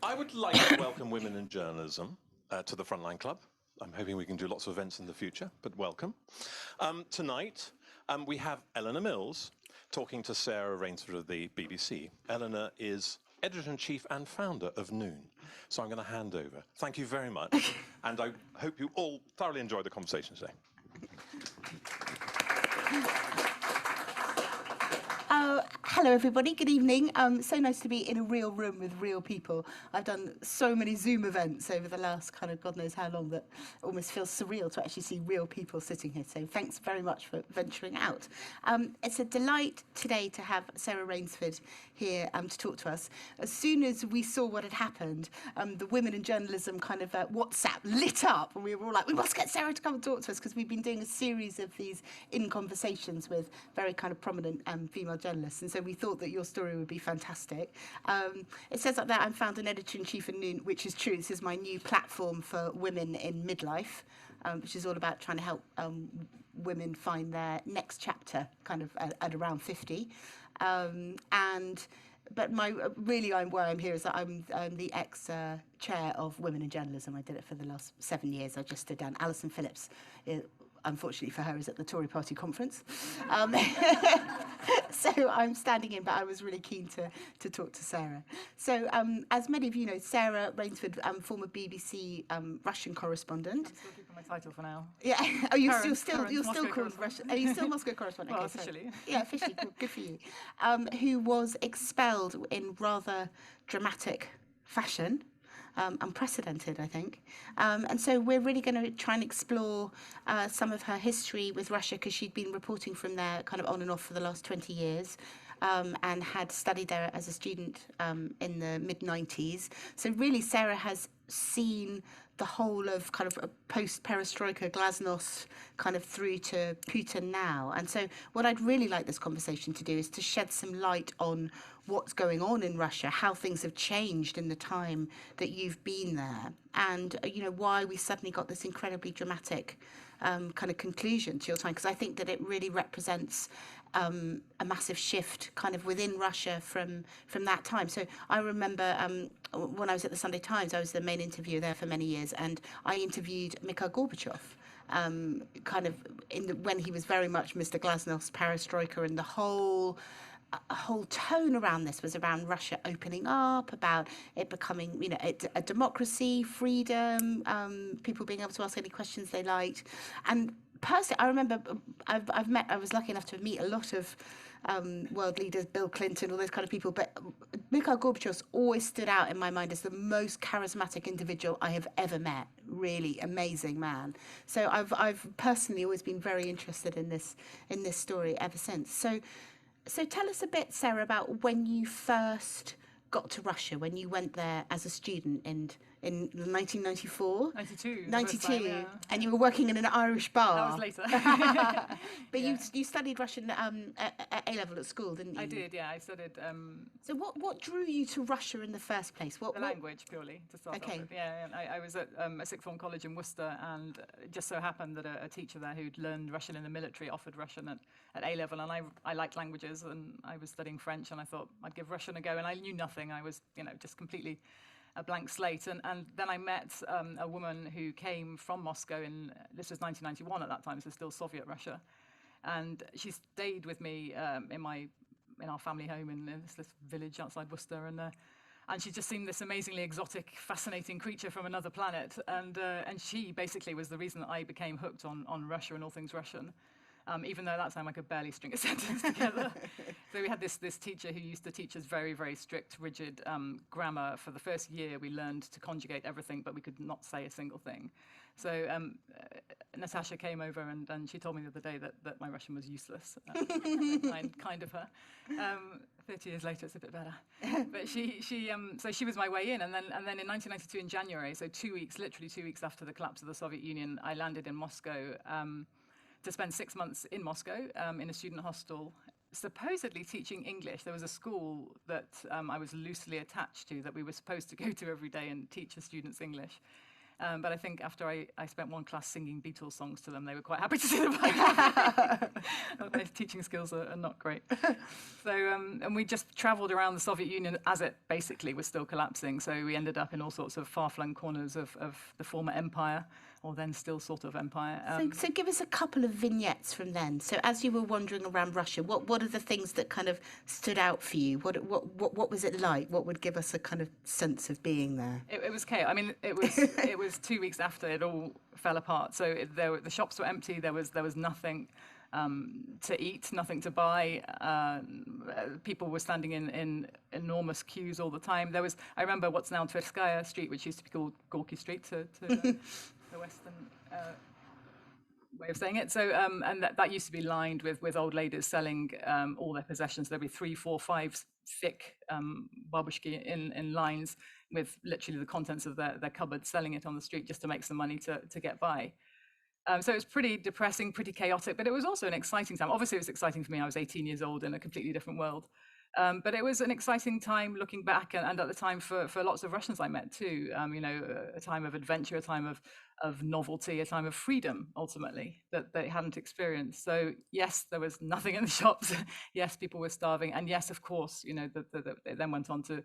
I would like to welcome women in journalism to the Frontline Club. I'm hoping we can do lots of events in the future, but welcome. Tonight, we have Eleanor Mills talking to Sarah Rainsford of the BBC. Eleanor is editor-in-chief and founder of Noon. So I'm going to hand over. Thank you very much. And I hope you all thoroughly enjoy the conversation today. Hello everybody, good evening. So nice to be in a real room with real people. I've done so many Zoom events over the last kind of God knows how long that it almost feels surreal to actually see real people sitting here. So thanks very much for venturing out. It's a delight today to have Sarah Rainsford here to talk to us. As soon as we saw what had happened, the Women in Journalism kind of WhatsApp lit up, and we were all like, we must get Sarah to come and talk to us, because we've been doing a series of these in conversations with very kind of prominent female journalists, and so we thought that your story would be fantastic. It says up there, I'm founder and editor-in-chief of Noon, which is true. This is my new platform for women in midlife, which is all about trying to help women find their next chapter kind of at around 50. But where I'm here is that I'm the ex-chair of Women in Journalism. I did it for the last 7 years. I just stood down. Alison Phillips, unfortunately for her, is at the Tory party conference. So I'm standing in, but I was really keen to talk to Sarah. So as many of you know, Sarah Rainsford, former BBC Russian correspondent. I'm still keeping my title for now. Yeah. Oh, you're still called Russian. Are you still Moscow correspondent? Well, okay, officially. So, yeah, officially. Cool. Good for you. Who was expelled in rather dramatic fashion. Unprecedented, I think. And so we're really going to try and explore some of her history with Russia, because she'd been reporting from there kind of on and off for the last 20 years and had studied there as a student in the mid-90s. So really, Sarah has seen the whole of kind of post-perestroika glasnost kind of through to Putin now. And so what I'd really like this conversation to do is to shed some light on what's going on in Russia, how things have changed in the time that you've been there, and why we suddenly got this incredibly dramatic kind of conclusion to your time, because I think that it really represents a massive shift kind of within Russia from that time. So I remember when I was at the Sunday Times, I was the main interviewer there for many years, and I interviewed Mikhail Gorbachev kind of when he was very much Mr. Glasnost, perestroika, and the whole tone around this was around Russia opening up, about it becoming, a democracy, freedom, people being able to ask any questions they liked. And personally, I remember I was lucky enough to meet a lot of world leaders, Bill Clinton, all those kind of people, but Mikhail Gorbachev always stood out in my mind as the most charismatic individual I have ever met. Really amazing man. So I've personally always been very interested in this story ever since. So tell us a bit, Sarah, about when you first got to Russia, when you went there as a student in 1994? 92. Time, yeah. And you were working in an Irish bar. That was later. But yeah. you studied Russian at A-level at school, didn't you? I did, yeah. I studied... So what drew you to Russia in the first place? The language, purely, to start off with. Yeah, I was at a sixth form college in Worcester, and it just so happened that a teacher there who'd learned Russian in the military offered Russian at A-level, and I liked languages, and I was studying French, and I thought I'd give Russian a go, and I knew nothing. I was, just completely a blank slate, and then I met a woman who came from Moscow this was 1991 at that time, so still Soviet Russia, and she stayed with me in our family home in this village outside Worcester, and she just seemed this amazingly exotic, fascinating creature from another planet, and she basically was the reason that I became hooked on Russia and all things Russian. Even though at that time I could barely string a sentence together. So we had this teacher who used to teach us very, very strict, rigid grammar. For the first year, we learned to conjugate everything, but we could not say a single thing. So Natasha came over, and she told me the other day that my Russian was useless. Kind of her. 30 years later, it's a bit better. But so she was my way in, and then in 1992 in January, so literally 2 weeks after the collapse of the Soviet Union, I landed in Moscow. To spend 6 months in Moscow in a student hostel, supposedly teaching English. There was a school that I was loosely attached to that we were supposed to go to every day and teach the students English. But I think after I spent one class singing Beatles songs to them, they were quite happy to see the biography. Their teaching skills are not great. So, and we just travelled around the Soviet Union as it basically was still collapsing. So we ended up in all sorts of far-flung corners of the former empire, or then still sort of empire. So give us a couple of vignettes from then. So as you were wandering around Russia, what are the things that kind of stood out for you? What was it like? What would give us a kind of sense of being there? It was chaos. I mean, it was 2 weeks after it all fell apart. So the shops were empty. There was nothing to eat, nothing to buy. People were standing in enormous queues all the time. I remember what's now Tverskaya Street, which used to be called Gorky Street to the Western way of saying it. So, and that used to be lined with old ladies selling all their possessions. There'd be 3, 4, 5 thick babushki in lines with literally the contents of their cupboard, selling it on the street just to make some money to get by. So it was pretty depressing, pretty chaotic, but it was also an exciting time. Obviously, it was exciting for me. I was 18 years old in a completely different world. But it was an exciting time looking back, and at the time for lots of Russians I met too. A time of adventure, a time of novelty, a time of freedom, ultimately, that they hadn't experienced. So yes, there was nothing in the shops. Yes, people were starving, and yes, of course, it then went on to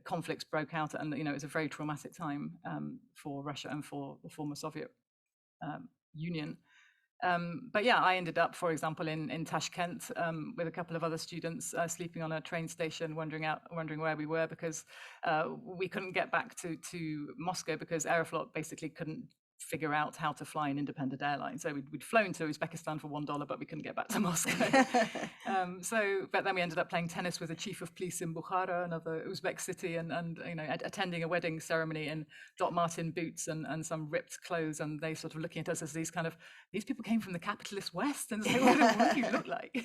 conflicts broke out, and it was a very traumatic time for Russia and for the former Soviet Union. But yeah, I ended up, for example, in Tashkent with a couple of other students, sleeping on a train station, wondering where we were, because we couldn't get back to Moscow because Aeroflot basically couldn't figure out how to fly an independent airline. So we'd flown to Uzbekistan for $1, but we couldn't get back to Moscow. But then we ended up playing tennis with the chief of police in Bukhara, another Uzbek city, and attending a wedding ceremony in Doc Marten boots and some ripped clothes, and they sort of looking at us as these people came from the capitalist West, and say, what do you look like?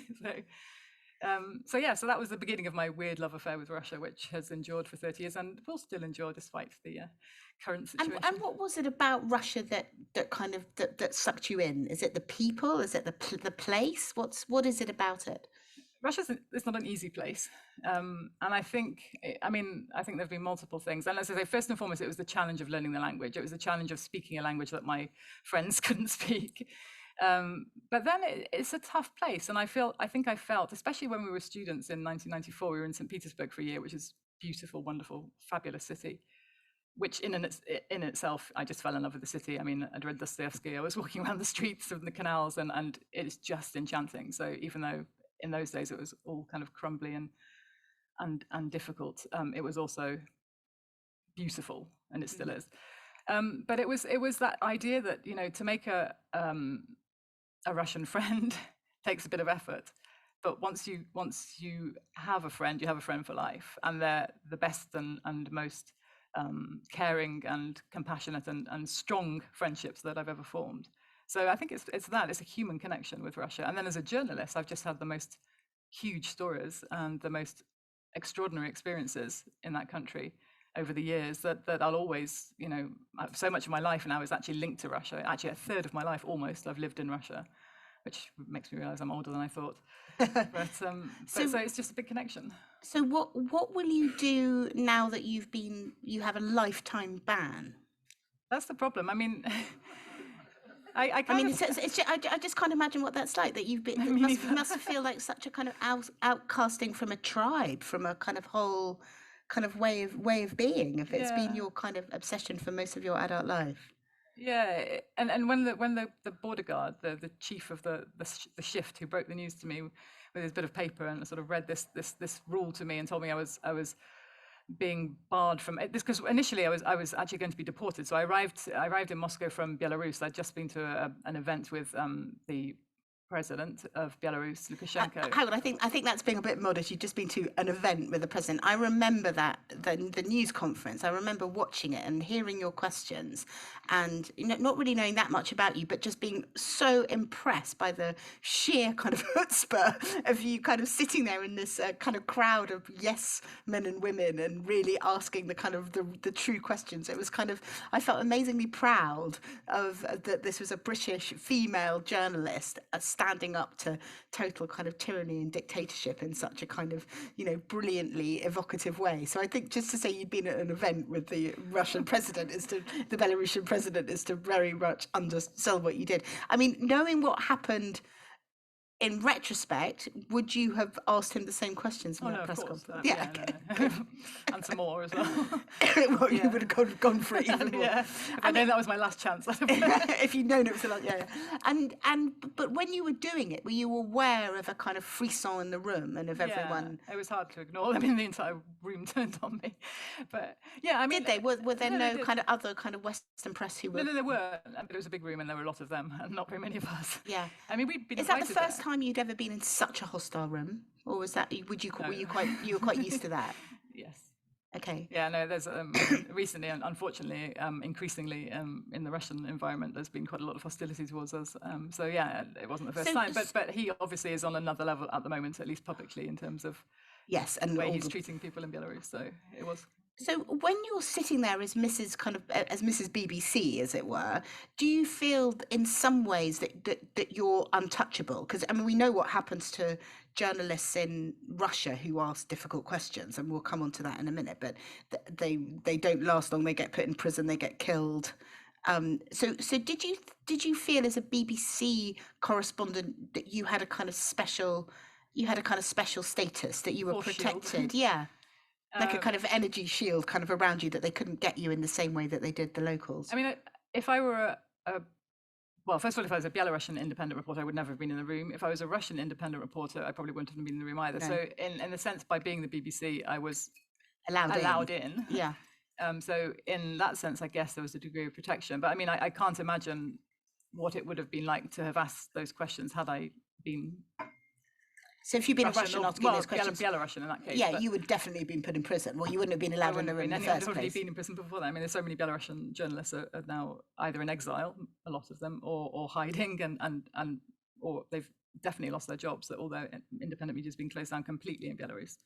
So that was the beginning of my weird love affair with Russia, which has endured for 30 years and will still endure despite the current situation. And what was it about Russia that sucked you in? Is it the people? Is it the place? What is it about it? It's not an easy place, and I think there've been multiple things. And as I say, first and foremost, it was the challenge of learning the language. It was the challenge of speaking a language that my friends couldn't speak. But then it's a tough place, and I think I felt, especially when we were students in 1994, we were in St. Petersburg for a year, which is beautiful, wonderful, fabulous city. Which in itself, I just fell in love with the city. I mean, I'd read Dostoevsky. I was walking around the streets of the canals, and it's just enchanting. So even though in those days it was all kind of crumbly and difficult, it was also beautiful, and it still is. But it was that idea that to make a Russian friend takes a bit of effort, but once you have a friend, you have a friend for life, and they're the best and most caring and compassionate and strong friendships that I've ever formed. So I think it's a human connection with Russia. And then as a journalist, I've just had the most huge stories and the most extraordinary experiences in that country over the years that I'll always, so much of my life now is actually linked to Russia. Actually, a third of my life almost I've lived in Russia, which makes me realize I'm older than I thought. But so it's just a big connection. So what will you do now that you have a lifetime ban? That's the problem. I mean, I just can't imagine what that's like. That you've been. It must feel like such a kind of outcasting from a tribe, from a kind of whole kind of way of being. If it's been your kind of obsession for most of your adult life. Yeah, and when the border guard, the chief of the shift, who broke the news to me with his bit of paper and sort of read this rule to me and told me I was being barred from this, because initially I was actually going to be deported. So I arrived in Moscow from Belarus. I'd just been to an event with the president of Belarus, Lukashenko. Hang on, I think that's being a bit modest. You've just been to an event with the president. I remember that, the news conference. I remember watching it and hearing your questions, and not really knowing that much about you, but just being so impressed by the sheer kind of chutzpah of you kind of sitting there in this kind of crowd of yes men and women and really asking the kind of the true questions. It was kind of, I felt amazingly proud of that this was a British female journalist standing up to total kind of tyranny and dictatorship in such a kind of, brilliantly evocative way. So I think just to say you'd been at an event with the Russian president the Belarusian president is to very much undersell what you did. I mean, knowing what happened in retrospect, would you have asked him the same questions in that press conference? Yeah, no. And some more as well. Well, you would have gone for it even more. Yeah, if I know that was my last chance. If you'd known it was but when you were doing it, were you aware of a kind of frisson in the room and of everyone? It was hard to ignore. I mean, the entire room turned on me. But yeah, I mean, did they? Were there no kind of other kind of Western press who were? No, there were. But it was a big room, and there were a lot of them, and not very many of us. Yeah. I mean, we'd been. Is that the first time you'd ever been in such a hostile room, or was that were you quite used to that? Yes. Okay. Yeah, no, there's recently, unfortunately, increasingly in the Russian environment, there's been quite a lot of hostility towards us. So yeah, it wasn't the first time, but he obviously is on another level at the moment, at least publicly, in terms of and the way he's treating people in Belarus. So it was. So when you're sitting there as Mrs. BBC, as it were, do you feel in some ways that you're untouchable? Because I mean, we know what happens to journalists in Russia who ask difficult questions, and we'll come on to that in a minute. But they don't last long. They get put in prison. They get killed. So did you feel as a BBC correspondent that you had a kind of special status, that you were protected? Yeah. Like a kind of energy shield kind of around you, that they couldn't get you in the same way that they did the locals. I mean, if I were well, first of all, if I was a Belarusian independent reporter, I would never have been in the room. If I was a Russian independent reporter, I probably wouldn't have been in the room either. No. So in the sense, by being the BBC, I was allowed in. Yeah. So in that sense, I guess there was a degree of protection. But I mean, I can't imagine what it would have been like to have asked those questions had I been... So if you'd been a Russian asking those questions... Belarusian in that case. Yeah, you would definitely have been put in prison. Well, you wouldn't have been allowed in the room in the first place. I've already been in prison before that. I mean, there's so many Belarusian journalists are now either in exile, a lot of them, or hiding, or they've definitely lost their jobs, that all their independent media has been closed down completely in Belarus.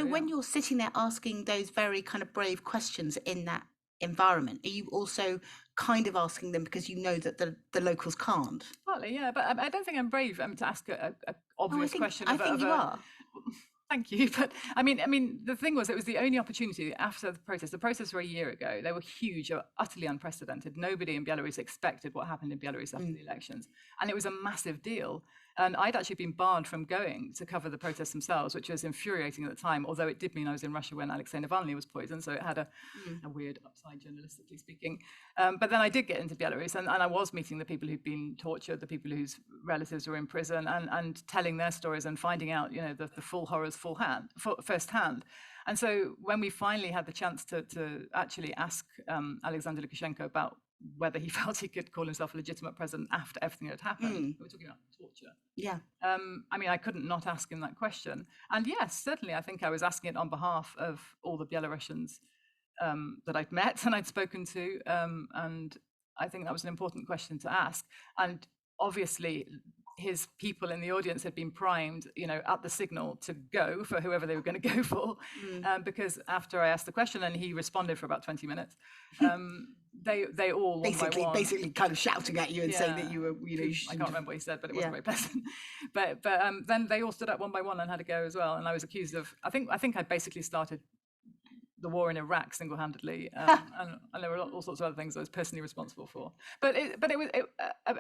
When you're sitting there asking those very kind of brave questions in that environment, are you also kind of asking them because you know that the locals can't? Partly, yeah, but I don't think I'm brave to ask a obvious question. I think you are. Thank you, but I mean, the thing was, it was the only opportunity after the protest. The protests were a year ago. They were huge, utterly unprecedented. Nobody in Belarus expected what happened in Belarus after the elections, and it was a massive deal. And I'd actually been barred from going to cover the protests themselves, which was infuriating at the time, although it did mean I was in Russia when Alexei Navalny was poisoned, so it had a weird upside, journalistically speaking. But then I did get into Belarus, and I was meeting the people who'd been tortured, the people whose relatives were in prison, and telling their stories and finding out, the full horrors firsthand. And so when we finally had the chance to actually ask Alexander Lukashenko about whether he felt he could call himself a legitimate president after everything that had happened. We were talking about torture. Yeah. I mean, I couldn't not ask him that question. And yes, certainly, I think I was asking it on behalf of all the Belarusians that I'd met and I'd spoken to. And I think that was an important question to ask. And obviously, his people in the audience had been primed, at the signal to go for whoever they were going to go for, because after I asked the question and he responded for about 20 minutes, they all basically kind of shouting at you and saying that you were, I can't remember what he said, but it wasn't very pleasant. But then they all stood up one by one and had a go as well, and I was accused of, I think I basically started the war in Iraq single-handedly, and there were all sorts of other things I was personally responsible for. But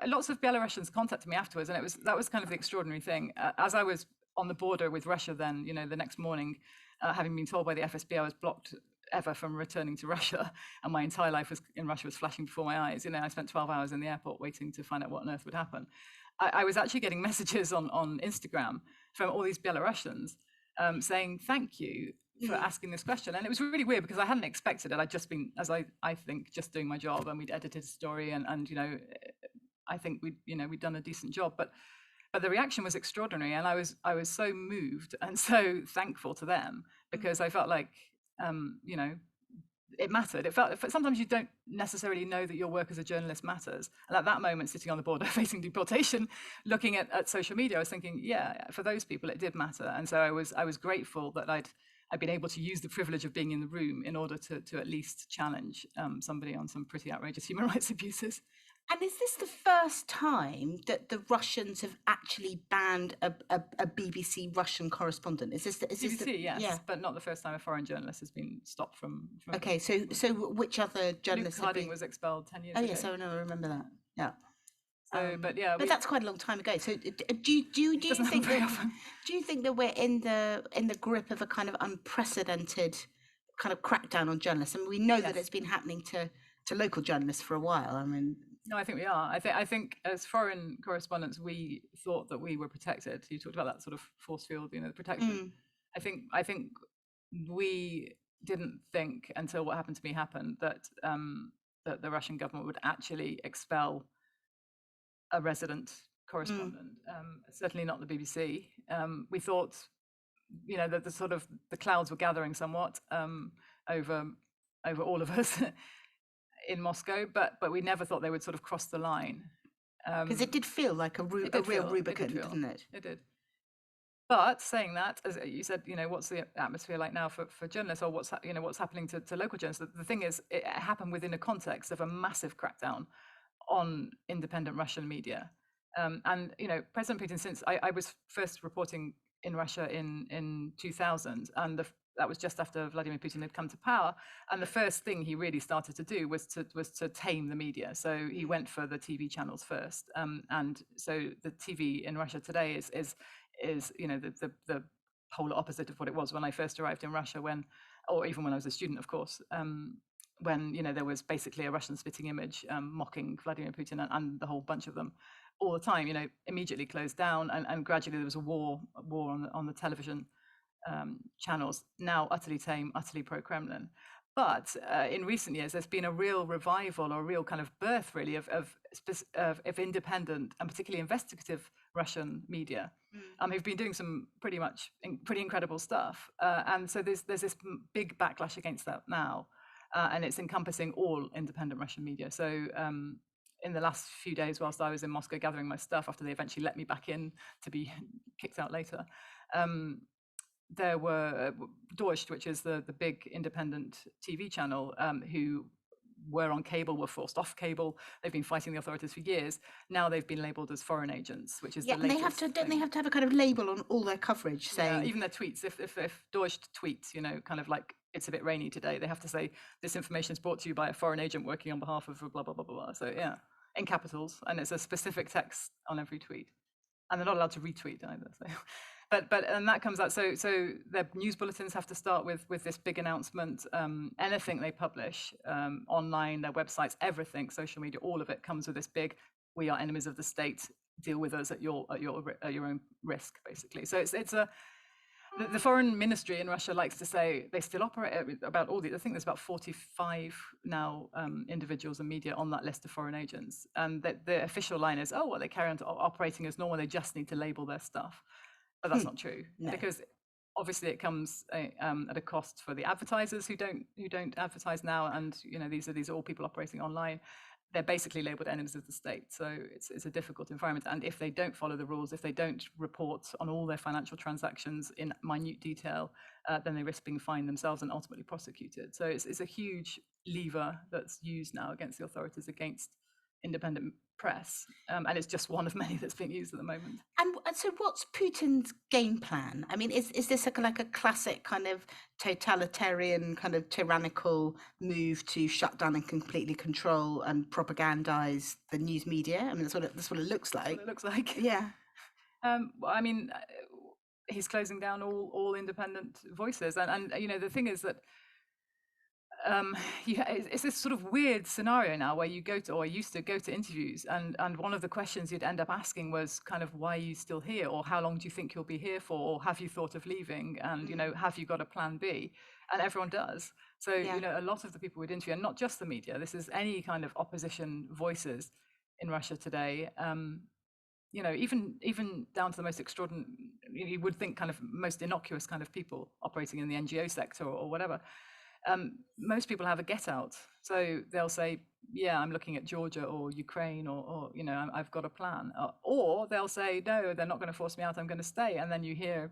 lots of Belarusians contacted me afterwards, and that was kind of the extraordinary thing. As I was on the border with Russia, then the next morning, having been told by the FSB I was blocked ever from returning to Russia, and my entire life in Russia was flashing before my eyes. I spent 12 hours in the airport waiting to find out what on earth would happen. I was actually getting messages on Instagram from all these Belarusians saying thank you for asking this question. And it was really weird because I hadn't expected it. I'd just been, as I think, just doing my job, and we'd edited a story, and I think we'd done a decent job, but the reaction was extraordinary, and I was so moved and so thankful to them, because I felt like it mattered. It felt sometimes you don't necessarily know that your work as a journalist matters. And at that moment, sitting on the border facing deportation, looking at social media, I was thinking, yeah, for those people it did matter. And so I was grateful that I'd been able to use the privilege of being in the room in order to at least challenge somebody on some pretty outrageous human rights abuses. And is this the first time that the Russians have actually banned a BBC Russian correspondent? Is this BBC, yes, yeah? but not the first time a foreign journalist has been stopped from. Okay, so which other journalists? Luke Harding was expelled 10 years ago? ago. Yes, I know, I remember that. Yeah. So, but yeah, but that's quite a long time ago. So, do you think that we're in the grip of a kind of unprecedented kind of crackdown on journalists? I mean, we know that it's been happening to local journalists for a while. I mean, no, I think we are. I think as foreign correspondents, we thought that we were protected. You talked about that sort of force field, the protection. I think we didn't think until what happened to me happened that that the Russian government would actually expel a resident correspondent. Certainly not the BBC. We thought, that the clouds were gathering somewhat over all of us in Moscow, but we never thought they would sort of cross the line. Because it did feel like a real Rubicon, didn't it? It did. But saying that, as you said, what's the atmosphere like now for journalists, or what's happening to local journalists? The thing is, it happened within a context of a massive crackdown on independent Russian media. And President Putin, since I was first reporting in Russia in 2000, and that was just after Vladimir Putin had come to power, and the first thing he really started to do was to tame the media. So he went for the TV channels first, and so the TV in Russia today is the polar opposite of what it was when I first arrived in Russia, or even when I was a student, of course. When there was basically a Russian spitting image mocking Vladimir Putin and the whole bunch of them all the time, immediately closed down, and gradually there was a war on the television channels, now utterly tame, utterly pro-Kremlin. But in recent years, there's been a real revival, or a real kind of birth, really, of independent and particularly investigative Russian media, who've been doing some pretty incredible stuff. And so there's this big backlash against that now. And it's encompassing all independent Russian media. So in the last few days, whilst I was in Moscow gathering my stuff, after they eventually let me back in to be kicked out later, there were WIJ, which is the big independent TV channel, who were on cable, were forced off cable. They've been fighting the authorities for years. Now they've been labelled as foreign agents, which is the latest. Don't they have to have a kind of label on all their coverage saying? Even their tweets. If WIJ tweets, kind of like, it's a bit rainy today, they have to say, this information is brought to you by a foreign agent working on behalf of blah, blah, blah, blah, blah. So yeah, in capitals, and it's a specific text on every tweet. And they're not allowed to retweet either. So. But that comes out. So their news bulletins have to start with this big announcement. Anything they publish online, their websites, everything, social media, all of it comes with this big, we are enemies of the state, deal with us at your own risk, basically. So the foreign ministry in Russia likes to say they still operate about all I think there's about 45 now individuals and media on that list of foreign agents. And the official line is, oh, well, they carry on operating as normal, they just need to label their stuff. But that's not true, because obviously it comes at a cost for the advertisers who don't advertise now, and these are all people operating online. They're basically labelled enemies of the state, so it's a difficult environment. And if they don't follow the rules, if they don't report on all their financial transactions in minute detail, then they risk being fined themselves and ultimately prosecuted. So it's a huge lever that's used now against the authorities, against independent press, and it's just one of many that's being used at the moment. And so what's Putin's game plan? I mean, is this like a classic kind of totalitarian, kind of tyrannical move to shut down and completely control and propagandize the news media? I mean, that's what it looks like. It looks like. Yeah. Well, I mean, he's closing down all independent voices, and the thing is that it's this sort of weird scenario now where you go to, or used to go to interviews, and one of the questions you'd end up asking was kind of, why are you still here, or how long do you think you'll be here for, or have you thought of leaving, and have you got a plan B? And everyone does. So a lot of the people we'd interview, and not just the media, this is any kind of opposition voices in Russia today, even down to the most extraordinary, you would think kind of most innocuous kind of people operating in the NGO sector or whatever. Most people have a get out. So they'll say, yeah, I'm looking at Georgia or Ukraine, or I've got a plan. Or they'll say, no, they're not going to force me out, I'm going to stay. And then you hear,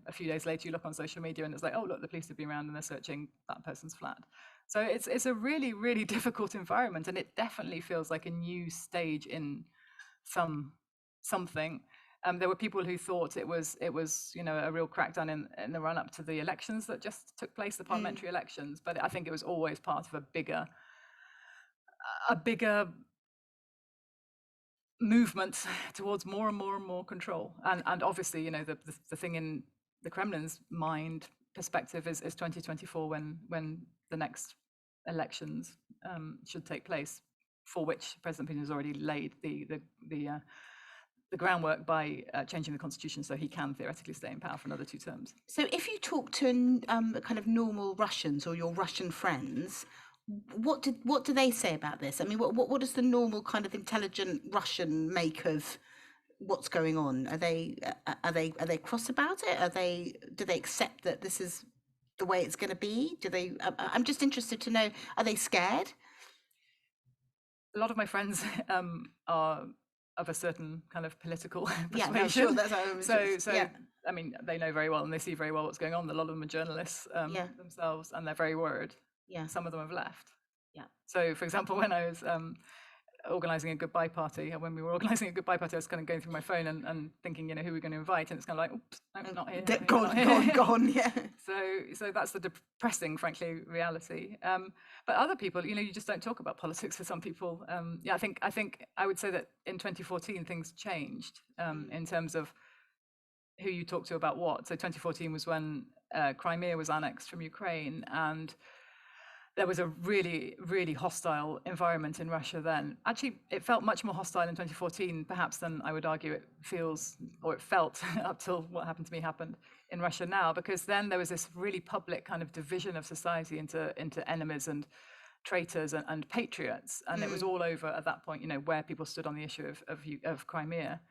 a few days later, you look on social media and it's like, oh, look, the police have been around and they're searching that person's flat. So it's a really, really difficult environment, and it definitely feels like a new stage in something. There were people who thought it was a real crackdown in the run up to the elections that just took place, the parliamentary elections. But I think it was always part of a bigger movement towards more and more and more control. And obviously, the thing in the Kremlin's mind perspective is 2024 when the next elections should take place, for which President Putin has already laid the groundwork by changing the constitution so he can theoretically stay in power for another 2 terms. So if you talk to kind of normal Russians or your Russian friends, what do they say about this? I mean, what does the normal kind of intelligent Russian make of what's going on? Are they cross about it? Do they accept that this is the way it's going to be? I'm just interested to know, are they scared? A lot of my friends are of a certain kind of political persuasion. Yeah, no, sure, that's how I was I mean, they know very well and they see very well what's going on. A lot of them are journalists themselves, and they're very worried. Yeah. Some of them have left. Yeah. So, for example, when I was organising a goodbye party, when we were organising a goodbye party, I was kind of going through my phone and thinking, who we're going to invite, and it's kind of like, oops, no, not here. Gone, yeah. So that's the depressing, frankly, reality. But other people, you just don't talk about politics for some people. I think I would say that in 2014 things changed in terms of who you talk to about what. So 2014 was when Crimea was annexed from Ukraine, and there was a really, really hostile environment in Russia then. Actually, it felt much more hostile in 2014, perhaps, than I would argue it felt up till what happened to me happened in Russia now, because then there was this really public kind of division of society into enemies and traitors and patriots. And it was all over at that point, where people stood on the issue of Crimea.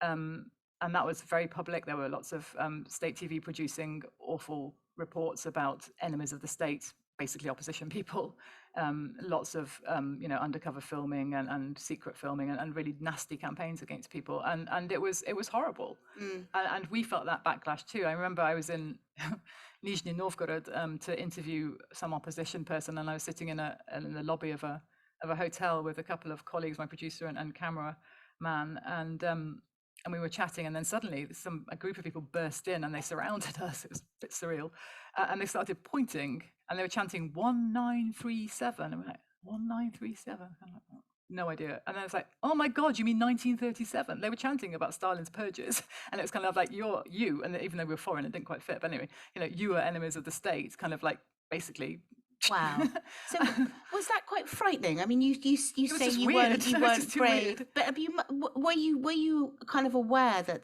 And that was very public. There were lots of state TV producing awful reports about enemies of the state, basically opposition people, lots of undercover filming and secret filming and really nasty campaigns against people, and it was horrible. And we felt that backlash too. I remember I was in Nizhny Novgorod to interview some opposition person, and I was sitting in the lobby of a hotel with a couple of colleagues, my producer and cameraman, and we were chatting, and then suddenly a group of people burst in and they surrounded us. It was a bit surreal. And they started pointing and they were chanting 1937. And we're like, 1937? I'm like, no idea. And then it's like, oh my God, you mean 1937? They were chanting about Stalin's purges. And it was kind of like, you, and even though we were foreign, it didn't quite fit. But anyway, you are enemies of the state, kind of like basically. Wow. So was that quite frightening? I mean, you say you weren't brave, weird. but were you kind of aware that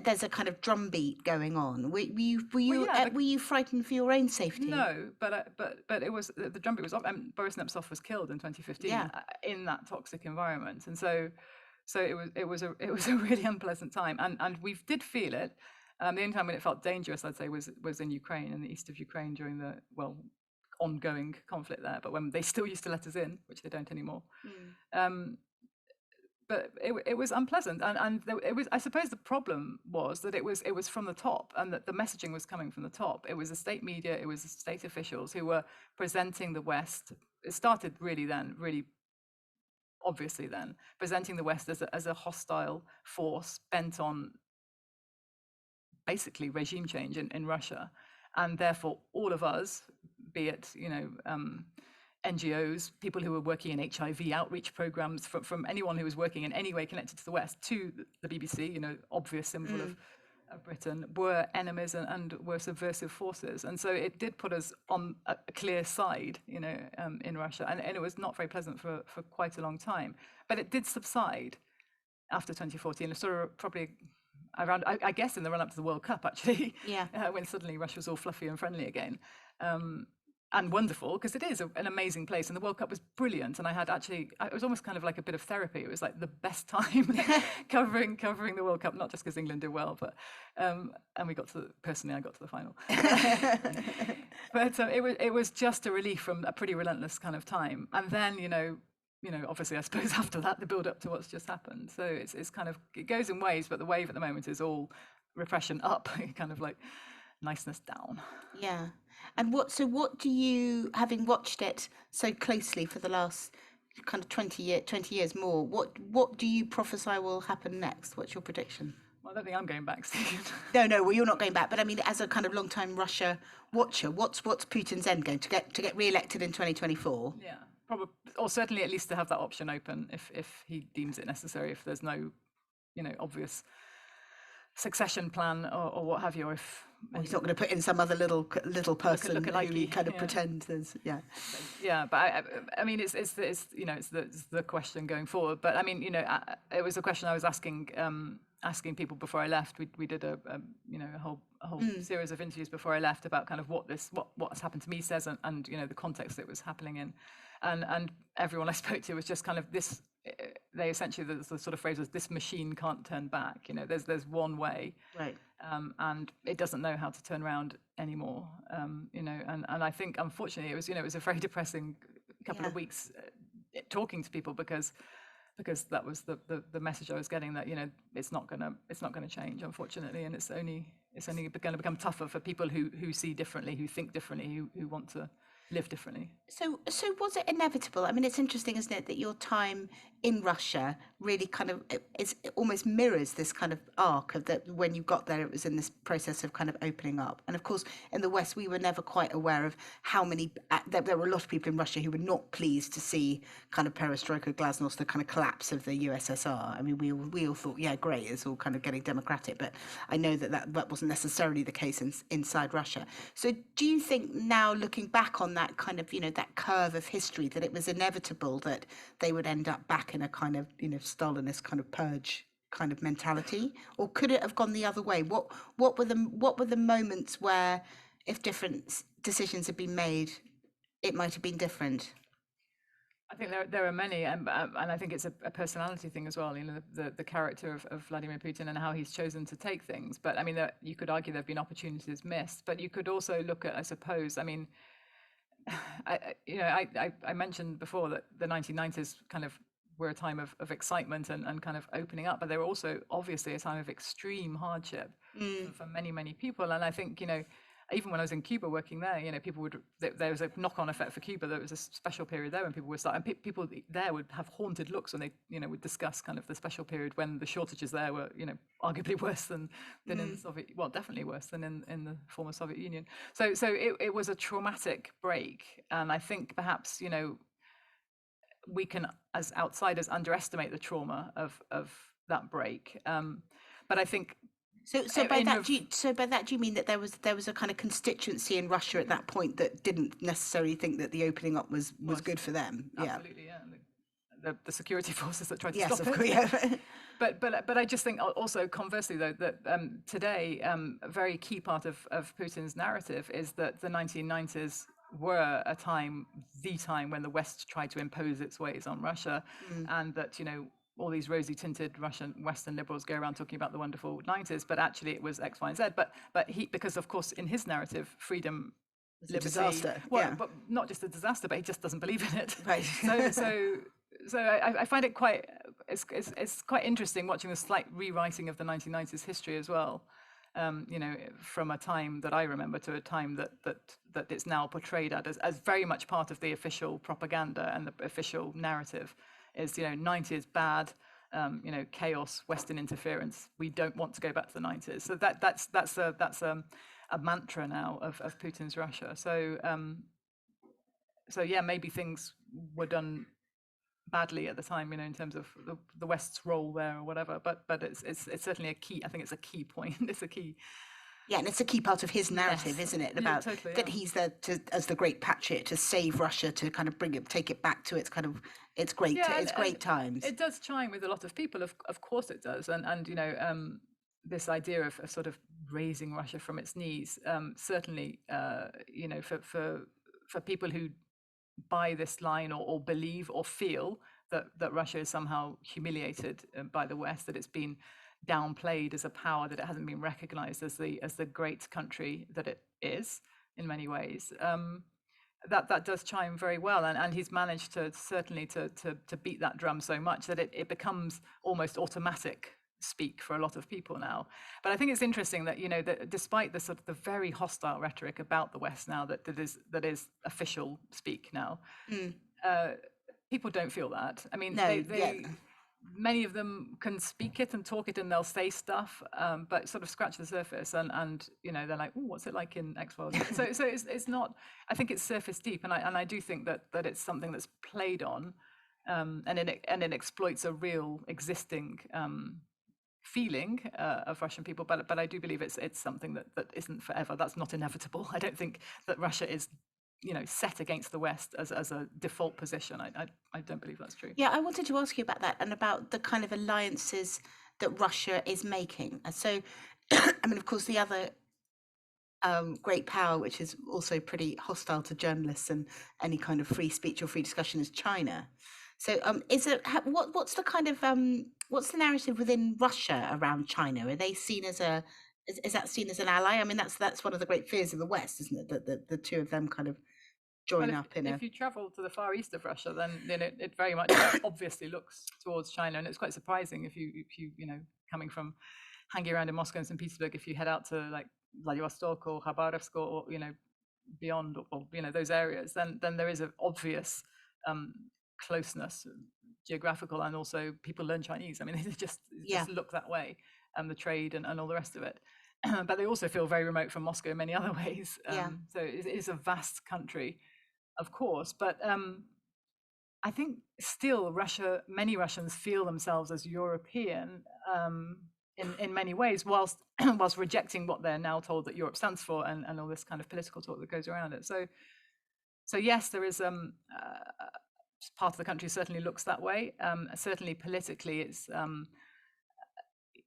there's a kind of drumbeat going on? Were you frightened for your own safety? No, but it was the drumbeat was off. Boris Nemtsov was killed in 2015 in that toxic environment, and so it was a really unpleasant time, and we did feel it. The only time when it felt dangerous, I'd say, was in Ukraine, in the east of Ukraine during the ongoing conflict there. But when they still used to let us in, which they don't anymore. But it was unpleasant, and it was. I suppose the problem was that it was from the top, and that the messaging was coming from the top. It was the state media, it was the state officials who were presenting the West. It started really obviously presenting the West as a hostile force bent on basically regime change in Russia, and therefore all of us, be it NGOs, people who were working in HIV outreach programs, from anyone who was working in any way connected to the West, to the BBC, obvious symbol of Britain, were enemies and were subversive forces, and so it did put us on a clear side, in Russia, and it was not very pleasant for quite a long time, but it did subside after 2014, sort of probably around, I guess, in the run-up to the World Cup, actually, when suddenly Russia was all fluffy and friendly again, and wonderful, because it is an amazing place, and the World Cup was brilliant, and it was almost kind of like a bit of therapy. It was like the best time covering the World Cup, not just because England did well, but and I got to the final. But it was just a relief from a pretty relentless kind of time, and then obviously, I suppose after that, the build up to what's just happened. So it's kind of, it goes in waves, but the wave at the moment is all repression up, kind of like niceness down. Yeah. And what do you, having watched it so closely for the last kind of 20 years more, what do you prophesy will happen next? What's your prediction? Well, I don't think I'm going back, Stephen. No, well, you're not going back. But I mean, as a kind of long-time Russia watcher, what's Putin's end game to get re-elected in 2024? Yeah, probably, or certainly at least to have that option open if he deems it necessary. If there's no, obvious succession plan or what have you, or if he's not going to put in some other little person look who he kind of pretend there's but I mean it's the question going forward. But I mean, it was a question I was asking people before I left. We did a whole series of interviews before I left about kind of what's happened to me says and the context it was happening in, and everyone I spoke to was just kind of this. They essentially, the sort of phrase was, "This machine can't turn back." There's one way, right, and it doesn't know how to turn around anymore. And I think unfortunately it was a very depressing couple of weeks talking to people because that was the message I was getting, that it's not gonna change, unfortunately, and it's only going to become tougher for people who see differently, who think differently, who want to live differently. So was it inevitable? I mean, it's interesting, isn't it, that your time in Russia really kind of it almost mirrors this kind of arc of that when you got there, it was in this process of kind of opening up. And of course, in the West, we were never quite aware of how many, there were a lot of people in Russia who were not pleased to see kind of perestroika, glasnost, the kind of collapse of the USSR. I mean, we all thought, yeah, great, it's all kind of getting democratic, but I know that wasn't necessarily the case inside Russia. So do you think now, looking back on that kind of, that curve of history, that it was inevitable that they would end up back in a kind of, Stalinist kind of purge kind of mentality, or could it have gone the other way? What were the moments where, if different decisions had been made, it might have been different? I think there are many, and I think it's a personality thing as well. The character of Vladimir Putin and how he's chosen to take things. But I mean, you could argue there have been opportunities missed. But you could also look at, I suppose, I mean, I mentioned before that the 1990s kind of were a time of excitement and kind of opening up, but they were also obviously a time of extreme hardship for many, many people. And I think, even when I was in Cuba working there, people there was a knock-on effect for Cuba. There was a special period there when people would start, and people there would have haunted looks when they, would discuss kind of the special period when the shortages there were, arguably worse than in the Soviet, well, definitely worse than in the former Soviet Union. So it was a traumatic break. And I think perhaps, we can, as outsiders, underestimate the trauma of that break. But I think. So by that, do you mean that there was a kind of constituency in Russia at that point that didn't necessarily think that the opening up was good for them? Absolutely, yeah. The security forces that tried to stop it. Yes, of course, yeah. But I just think also conversely though that today a very key part of Putin's narrative is that the 1990s were the time when the West tried to impose its ways on Russia, and that all these rosy-tinted Western liberals go around talking about the wonderful 90s, but actually it was X, Y, and Z. But because of course in his narrative, freedom, liberty, disaster. But not just a disaster, but he just doesn't believe in it. Right. So I find it it's quite interesting watching the slight rewriting of the 1990s history as well. From a time that I remember to a time that it's now portrayed as very much part of the official propaganda and the official narrative. Is 90s bad, chaos, Western interference. We don't want to go back to the 90s. So that's a mantra now of Putin's Russia. So yeah, maybe things were done badly at the time, in terms of the West's role there or whatever. But it's certainly a key. I think it's a key point. It's a key. Yeah, and it's a key part of his narrative, isn't it? About totally, that he's there as the great patriot to save Russia, to kind of take it back to its kind of its great times. It does chime with a lot of people, of course it does, and this idea of sort of raising Russia from its knees, certainly, for people who buy this line or believe or feel that Russia is somehow humiliated by the West, that it's been downplayed as a power, that it hasn't been recognized as the great country that it is in many ways. That does chime very well, and he's managed to certainly to beat that drum so much that it becomes almost automatic speak for a lot of people now. But I think it's interesting that, you know, that despite the sort of the very hostile rhetoric about the West now that is official speak now, people don't feel that. I mean, many of them can speak it and talk it and they'll say stuff, but sort of scratch the surface and you know, they're like, oh, what's it like in expelled? so it's not, I think it's surface deep, and I do think that it's something that's played on, and it exploits a real existing feeling of Russian people, but I do believe it's something that isn't forever. That's not inevitable. I don't think that Russia is, you know, set against the West as a default position. I don't believe that's true. Yeah, I wanted to ask you about that and about the kind of alliances that Russia is making. So, I mean, of course, the other great power, which is also pretty hostile to journalists and any kind of free speech or free discussion, is China. So, what's the kind of what's the narrative within Russia around China? Are they seen as is that seen as an ally? I mean, that's one of the great fears of the West, isn't it? That the two of them kind of join up in if you travel to the far east of Russia, then it very much obviously looks towards China, and it's quite surprising if you you know, coming from hanging around in Moscow and St. Petersburg, if you head out to like Vladivostok or Khabarovsk or you know, beyond or you know, those areas, then there is an obvious closeness, geographical, and also people learn Chinese. I mean, they just look that way, and the trade and all the rest of it. But they also feel very remote from Moscow in many other ways. So it is a vast country, of course, but I think still many Russians feel themselves as European in many ways, whilst rejecting what they're now told that Europe stands for and all this kind of political talk that goes around it. So yes, there is part of the country certainly looks that way. Certainly politically, it's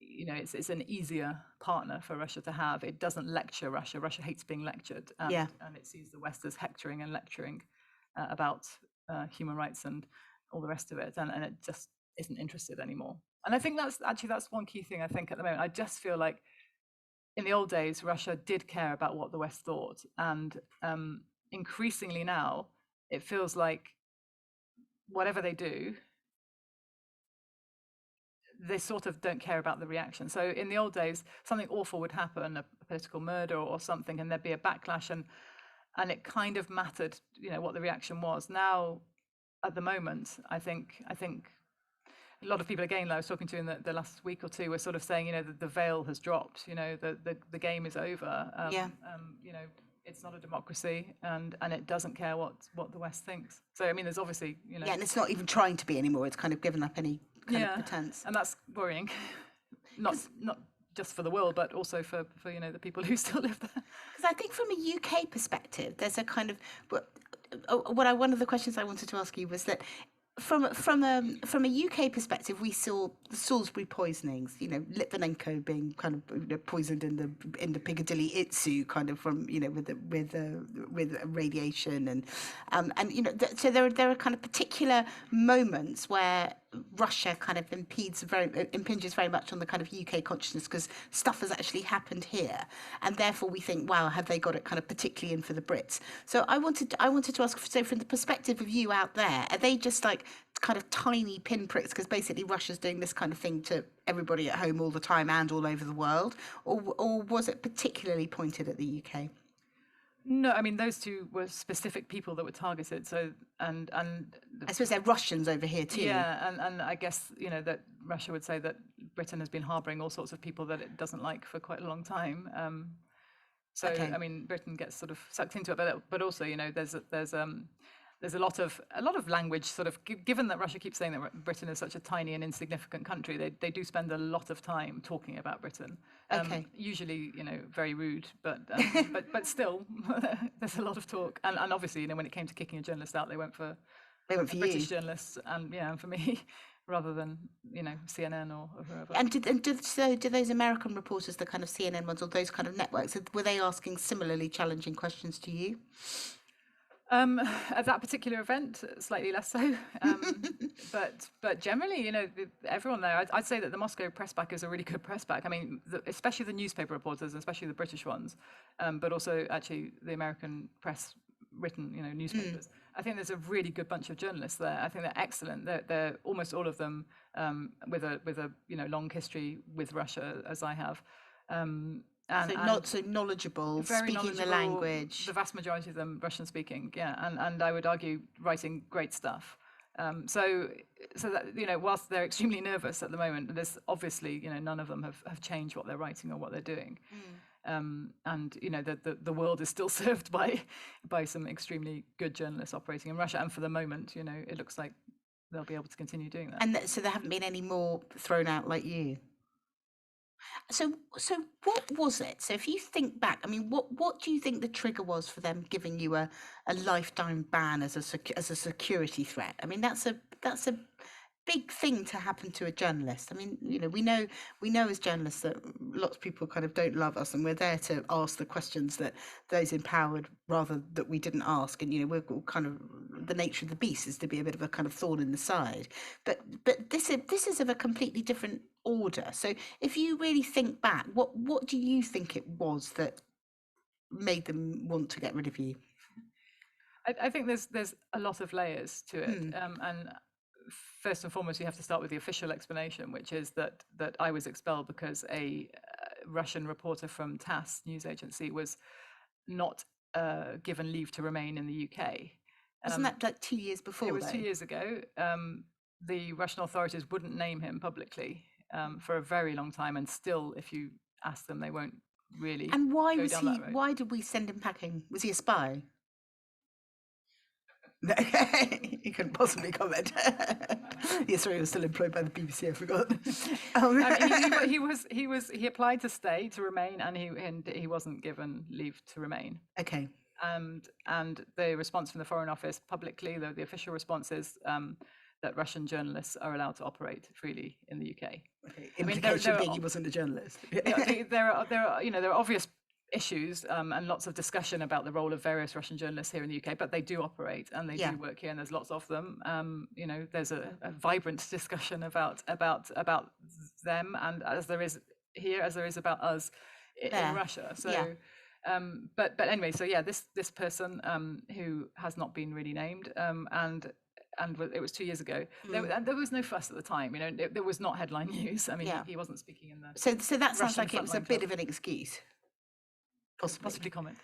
you know, it's an easier partner for Russia to have. It doesn't lecture Russia. Russia hates being lectured, and it sees the West as hectoring and lecturing about human rights and all the rest of it, and it just isn't interested anymore. And I think that's one key thing I think at the moment. I just feel like in the old days, Russia did care about what the West thought, and increasingly now, it feels like whatever they do, they sort of don't care about the reaction. So in the old days, something awful would happen, a political murder or something, and there'd be a backlash, and it kind of mattered, you know, what the reaction was. Now, at the moment, I think a lot of people, again, I was talking to in the last week or two, were sort of saying, you know, the veil has dropped, you know, the game is over. You know, it's not a democracy, and it doesn't care what the West thinks. So I mean, there's obviously, you know, and it's not even trying to be anymore. It's kind of given up any kind of pretense, and that's worrying. Not just for the world, but also for you know, the people who still live there. Because I think from a UK perspective, there's a kind of one of the questions I wanted to ask you was that from a UK perspective, we saw the Salisbury poisonings, you know, Litvinenko being kind of poisoned in the Piccadilly Itsu, kind of from, you know, with radiation and you know, so there are kind of particular moments where Russia kind of impinges very much on the kind of UK consciousness because stuff has actually happened here, and therefore we think, wow, have they got it kind of particularly in for the Brits? So I wanted to ask, so from the perspective of you out there, are they just like kind of tiny pinpricks because basically Russia's doing this kind of thing to everybody at home all the time and all over the world, or was it particularly pointed at the UK? No, I mean, those two were specific people that were targeted. So, and I suppose they're Russians over here too. Yeah, and I guess, you know, that Russia would say that Britain has been harbouring all sorts of people that it doesn't like for quite a long time. I mean, Britain gets sort of sucked into it, but also, you know, there's a lot of language sort of, given that Russia keeps saying that Britain is such a tiny and insignificant country, they do spend a lot of time talking about Britain. Usually, you know, very rude, but still, there's a lot of talk. And obviously, you know, when it came to kicking a journalist out, they went for British journalists and for me, rather than, you know, CNN or whoever. And did those American reporters, the kind of CNN ones or those kind of networks, were they asking similarly challenging questions to you? At that particular event, slightly less so, but generally, you know, everyone there, I'd say that the Moscow press pack is a really good press pack. I mean, especially the newspaper reporters, especially the British ones, but also actually the American press written, newspapers. I think there's a really good bunch of journalists there. I think they're excellent. They're almost all of them with a long history with Russia, as I have. Not so knowledge,able, speaking the language. The vast majority of them Russian speaking, and I would argue writing great stuff. So that whilst they're extremely nervous at the moment, there's obviously none of them have changed what they're writing or what they're doing. And the world is still served by some extremely good journalists operating in Russia, and for the moment, it looks like they'll be able to continue doing that. And so there haven't been any more thrown out like you. So what was it? So if you think back, I mean, what do you think the trigger was for them giving you a lifetime ban as a security threat? I mean, that's a big thing to happen to a journalist. I mean, we know as journalists that lots of people kind of don't love us, and we're there to ask the questions that those in power would rather that we didn't ask. And we're kind of, the nature of the beast is to be a bit of a kind of thorn in the side. But this is of a completely different order. So if you really think back, what do you think it was that made them want to get rid of you? I think there's a lot of layers to it, and first and foremost, you have to start with the official explanation, which is that I was expelled because a Russian reporter from TASS news agency was not given leave to remain in the UK. Wasn't that like 2 years before? It was 2 years ago. The Russian authorities wouldn't name him publicly for a very long time, and still, if you ask them, they won't really. And why was he? Why did we send him packing? Was he a spy? He couldn't possibly comment. Yes, sorry, he was still employed by the BBC. I forgot. He applied to stay, to remain, and he wasn't given leave to remain. Okay. And the response from the Foreign Office publicly, the official response is that Russian journalists are allowed to operate freely in the UK. Okay. Implication being he wasn't a journalist. There are obvious issues and lots of discussion about the role of various Russian journalists here in the UK, but they do operate and they do work here, and there's lots of them. There's a vibrant discussion about them, and as there is here, as there is about us in Russia. So, but anyway, so this person who has not been really named, and it was 2 years ago. There was no fuss at the time. There was not headline news. I mean, he wasn't speaking in the. So that sounds like it was a bit of an excuse. Possibly comment,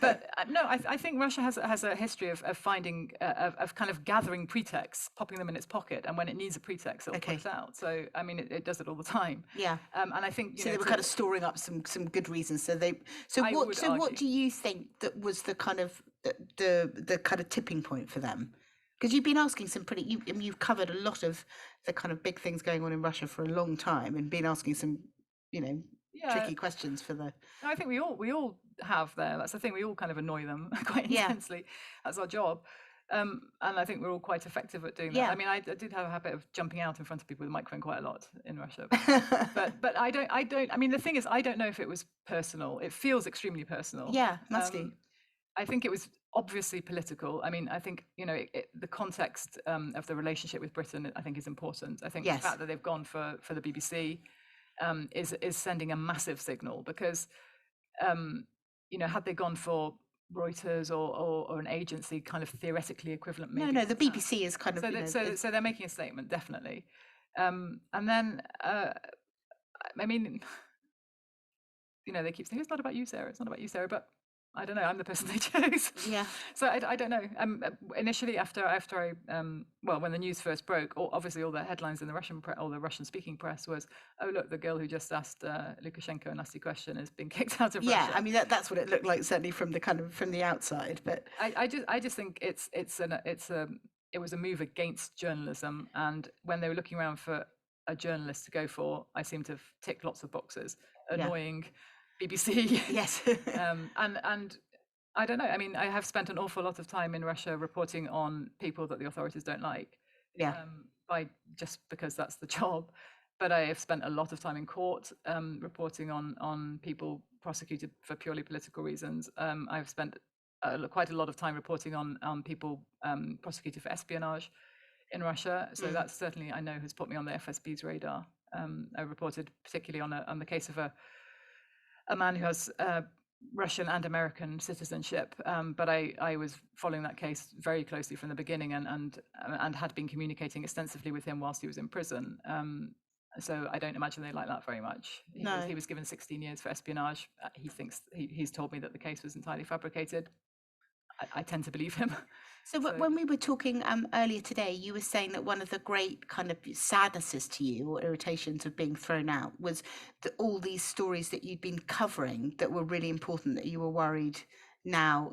but no, I think Russia has a history of finding of kind of gathering pretexts, popping them in its pocket, and when it needs a pretext, it'll put it out. So I mean, it does it all the time. Yeah, and I think so they were kind of storing up some good reasons. So what do you think that was the kind of the kind of tipping point for them? Because you've been asking some you've covered a lot of the kind of big things going on in Russia for a long time, and been asking some tricky questions for the. I think we all have there. That's the thing. We all kind of annoy them quite intensely. That's our job, and I think we're all quite effective at doing that. I mean, I did have a habit of jumping out in front of people with a microphone quite a lot in Russia, but I don't. I mean, the thing is, I don't know if it was personal. It feels extremely personal. Yeah, must be. I think it was obviously political. I mean, I think the context of the relationship with Britain, I think, is important. I think the fact that they've gone for the BBC. Is sending a massive signal, because had they gone for Reuters or an agency kind of theoretically equivalent, maybe no, the BBC is kind of so they're making a statement, definitely, and then I mean, they keep saying it's not about you, Sarah, but I don't know. I'm the person they chose. Yeah. So I don't know. Initially, after I when the news first broke, obviously all the headlines in the Russian or the Russian-speaking press was, "Oh look, the girl who just asked Lukashenko a nasty question has been kicked out of Russia." Yeah, I mean that's what it looked like, certainly from the outside. But I just think it was a move against journalism, and when they were looking around for a journalist to go for, I seem to have ticked lots of boxes. Annoying. BBC. Yes. And I don't know. I mean, I have spent an awful lot of time in Russia reporting on people that the authorities don't like. Yeah. Just because that's the job. But I have spent a lot of time in court reporting on people prosecuted for purely political reasons. I've spent quite a lot of time reporting on people prosecuted for espionage in Russia. So that certainly, I know, has put me on the FSB's radar. I reported particularly on the case of a man who has Russian and American citizenship, but I was following that case very closely from the beginning, and had been communicating extensively with him whilst he was in prison. So I don't imagine they like that very much. He was given 16 years for espionage. He's told me that the case was entirely fabricated. I tend to believe him. So when we were talking earlier today, you were saying that one of the great kind of sadnesses to you or irritations of being thrown out was that all these stories that you'd been covering that were really important, that you were worried now,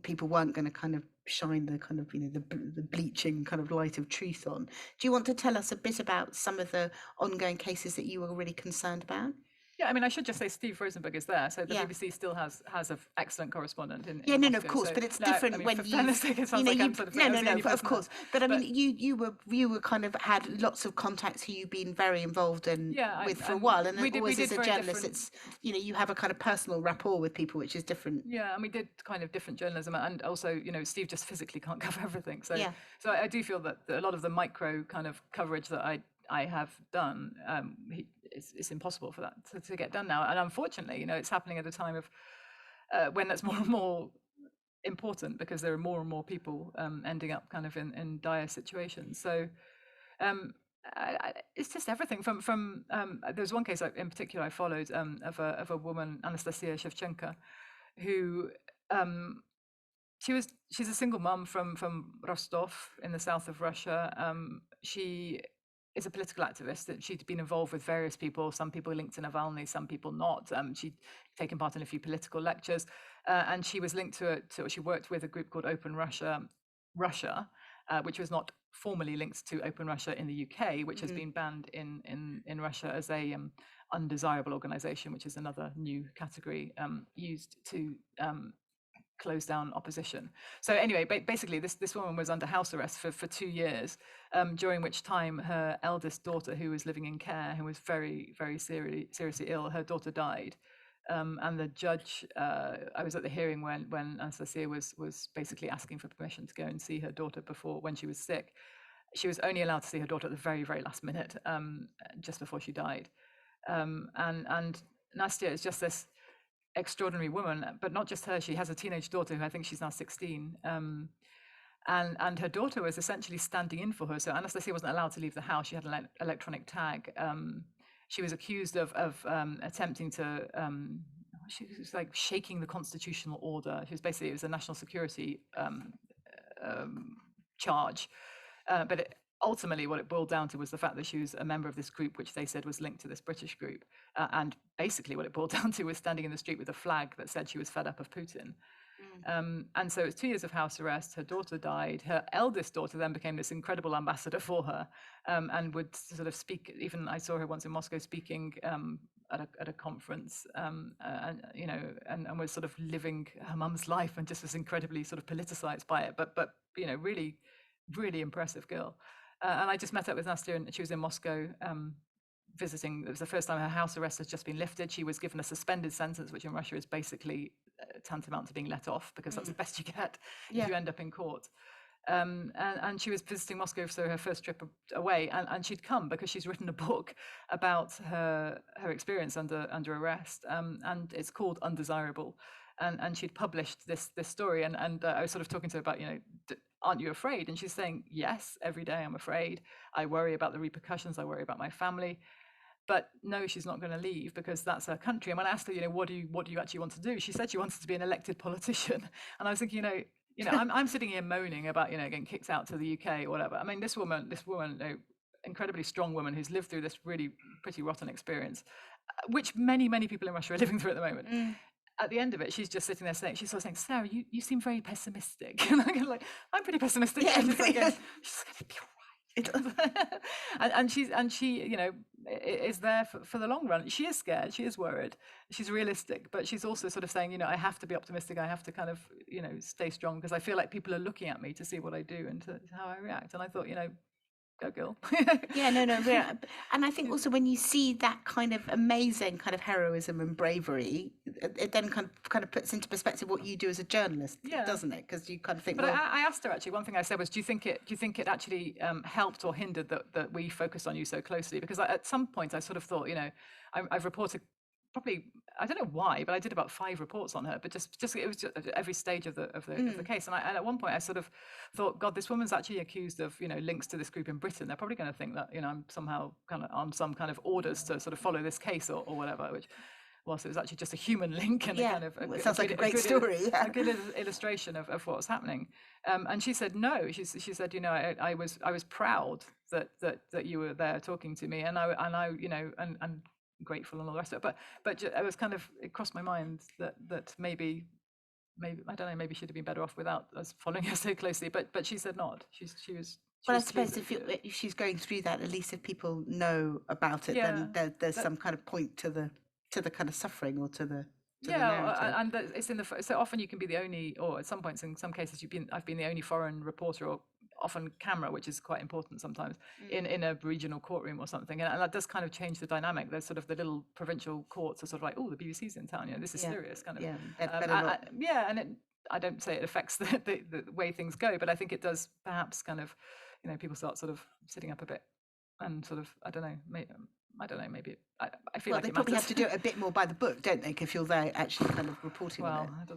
people weren't going to kind of shine the kind of, the bleaching kind of light of truth on. Do you want to tell us a bit about some of the ongoing cases that you were really concerned about? Yeah, I mean, I should just say Steve Rosenberg is there, so the BBC still has an excellent correspondent in no, Moscow, of course, so, but it's no, different I mean, when for you, fairness sake, it sounds like I'm sort of, of course, but I mean, you were kind of had lots of contacts who you've been very involved in with for a while, and always as a journalist, it's you have a kind of personal rapport with people, which is different. Yeah, and we did kind of different journalism, and also Steve just physically can't cover everything, so I do feel that a lot of the micro kind of coverage that I have done, it's impossible for that to get done now. And unfortunately, it's happening at a time of when that's more and more important, because there are more and more people ending up kind of in dire situations. So it's just everything from there's one case in particular I followed of a woman, Anastasia Shevchenko, who she's a single mum from Rostov in the south of Russia. She is a political activist. She'd been involved with various people, some people linked to Navalny, some people not. She'd taken part in a few political lectures, and she was linked she worked with a group called Open Russia, which was not formally linked to Open Russia in the UK, which has been banned in Russia as a undesirable organization, which is another new category used to close down opposition. So anyway, basically this woman was under house arrest for 2 years, during which time her eldest daughter, who was living in care, who was very, very seriously ill, her daughter died. And the judge, I was at the hearing when Anastasia was basically asking for permission to go and see her daughter when she was sick. She was only allowed to see her daughter at the very, very last minute, just before she died. And Nastya is just this extraordinary woman, but not just her. She has a teenage daughter who I think she's now 16, and her daughter was essentially standing in for her. So Anastasia wasn't allowed to leave the house. She had an electronic tag. She was accused of attempting to she was like shaking the constitutional order. It was a national security charge, but ultimately what it boiled down to was the fact that she was a member of this group, which they said was linked to this British group. And basically what it boiled down to was standing in the street with a flag that said she was fed up of Putin. And so it was 2 years of house arrest. Her daughter died. Her eldest daughter then became this incredible ambassador for her, and would sort of speak. Even I saw her once in Moscow speaking at a conference, and was sort of living her mum's life, and just was incredibly sort of politicized by it. But really, really impressive girl. And I just met up with Nastya, and she was in Moscow visiting. It was the first time her house arrest has just been lifted. She was given a suspended sentence, which in Russia is basically tantamount to being let off, because that's the best you get if you end up in court. And she was visiting Moscow for her first trip away, and she'd come because she's written a book about her experience under arrest, and it's called Undesirable. And she'd published this story, and I was sort of talking to her about, aren't you afraid? And she's saying, yes, every day I'm afraid. I worry about the repercussions. I worry about my family. But no, she's not going to leave, because that's her country. And when I asked her, what do you actually want to do? She said she wanted to be an elected politician. And I was thinking, I'm sitting here moaning about, getting kicked out to the UK or whatever. I mean, this woman, incredibly strong woman who's lived through this really pretty rotten experience, which many, many people in Russia are living through at the moment. At the end of it, she's just sitting there saying, Sarah, you seem very pessimistic. And I'm like, I'm pretty pessimistic. Yeah, she's going to be all right. and she is there for the long run. She is scared. She is worried. She's realistic, but she's also sort of saying, I have to be optimistic. I have to kind of, stay strong, because I feel like people are looking at me to see what I do and to how I react. And I thought, go girl. And I think also when you see that kind of amazing kind of heroism and bravery, it then kind of puts into perspective what you do as a journalist, doesn't it? Because you kind of think. But I asked her actually. One thing I said was, do you think it actually helped or hindered that we focused on you so closely? Because at some point I sort of thought, I've reported probably, I don't know why, but I did about 5 reports on her, but just it was just at every stage of the case. And at one point I sort of thought, God, this woman's actually accused of, links to this group in Britain. They're probably going to think that, I'm somehow kind of on some kind of orders to sort of follow this case or whatever, which whilst it was actually just a human link and a kind of it sounds like a great story. A good illustration of what was happening. And she said no. She said, I was proud that you were there talking to me, and I and grateful and all the rest of it. But it was kind of, it crossed my mind that maybe I don't know, maybe she'd have been better off without us following her so closely. But she said not. She was. Well, I suppose if she's going through that, at least if people know about it, then there's some kind of point to the kind of suffering or to the narrative. And it's so often you can be the only, or at some points in some cases I've been the only foreign reporter, or often camera, which is quite important sometimes in a regional courtroom or something, and that does kind of change the dynamic. There's sort of the little provincial courts are sort of like, oh, the BBC's in town, this is serious kind of. And I don't say it affects the way things go, but I think it does perhaps kind of, people start sort of sitting up a bit and sort of, I don't know, maybe I feel like they probably have to do it a bit more by the book, don't they? If you're there actually kind of reporting on it. I don't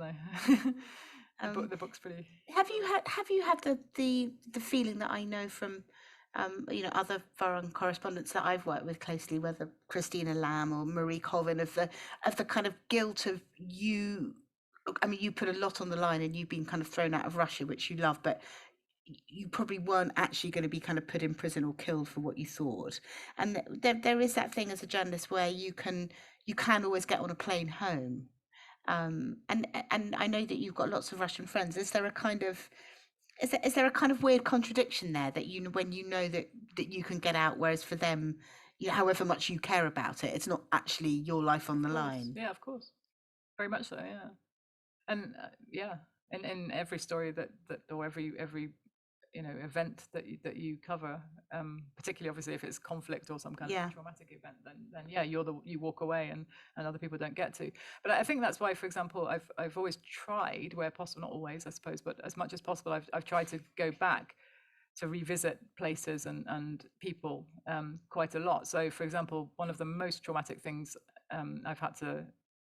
know. The book's pretty. Have you had the feeling that I know from other foreign correspondents that I've worked with closely, whether Christina Lamb or Marie Colvin, of the kind of guilt of you? I mean, you put a lot on the line, and you've been kind of thrown out of Russia, which you love, but you probably weren't actually going to be kind of put in prison or killed for what you thought. And there is that thing as a journalist where you can always get on a plane home. And I know that you've got lots of Russian friends. Is there a kind of weird contradiction there, that when you know that you can get out, whereas for them, however much you care about it, it's not actually your life on the line? Yeah, of course, very much so. Yeah, and in every story that or every event that you cover, particularly obviously if it's conflict or some kind of traumatic event, then you walk away and other people don't get to. But I think that's why, for example, I've always tried, where possible, not always I suppose, but as much as possible, I've tried to go back to revisit places and people quite a lot. So for example, one of the most traumatic things I've had to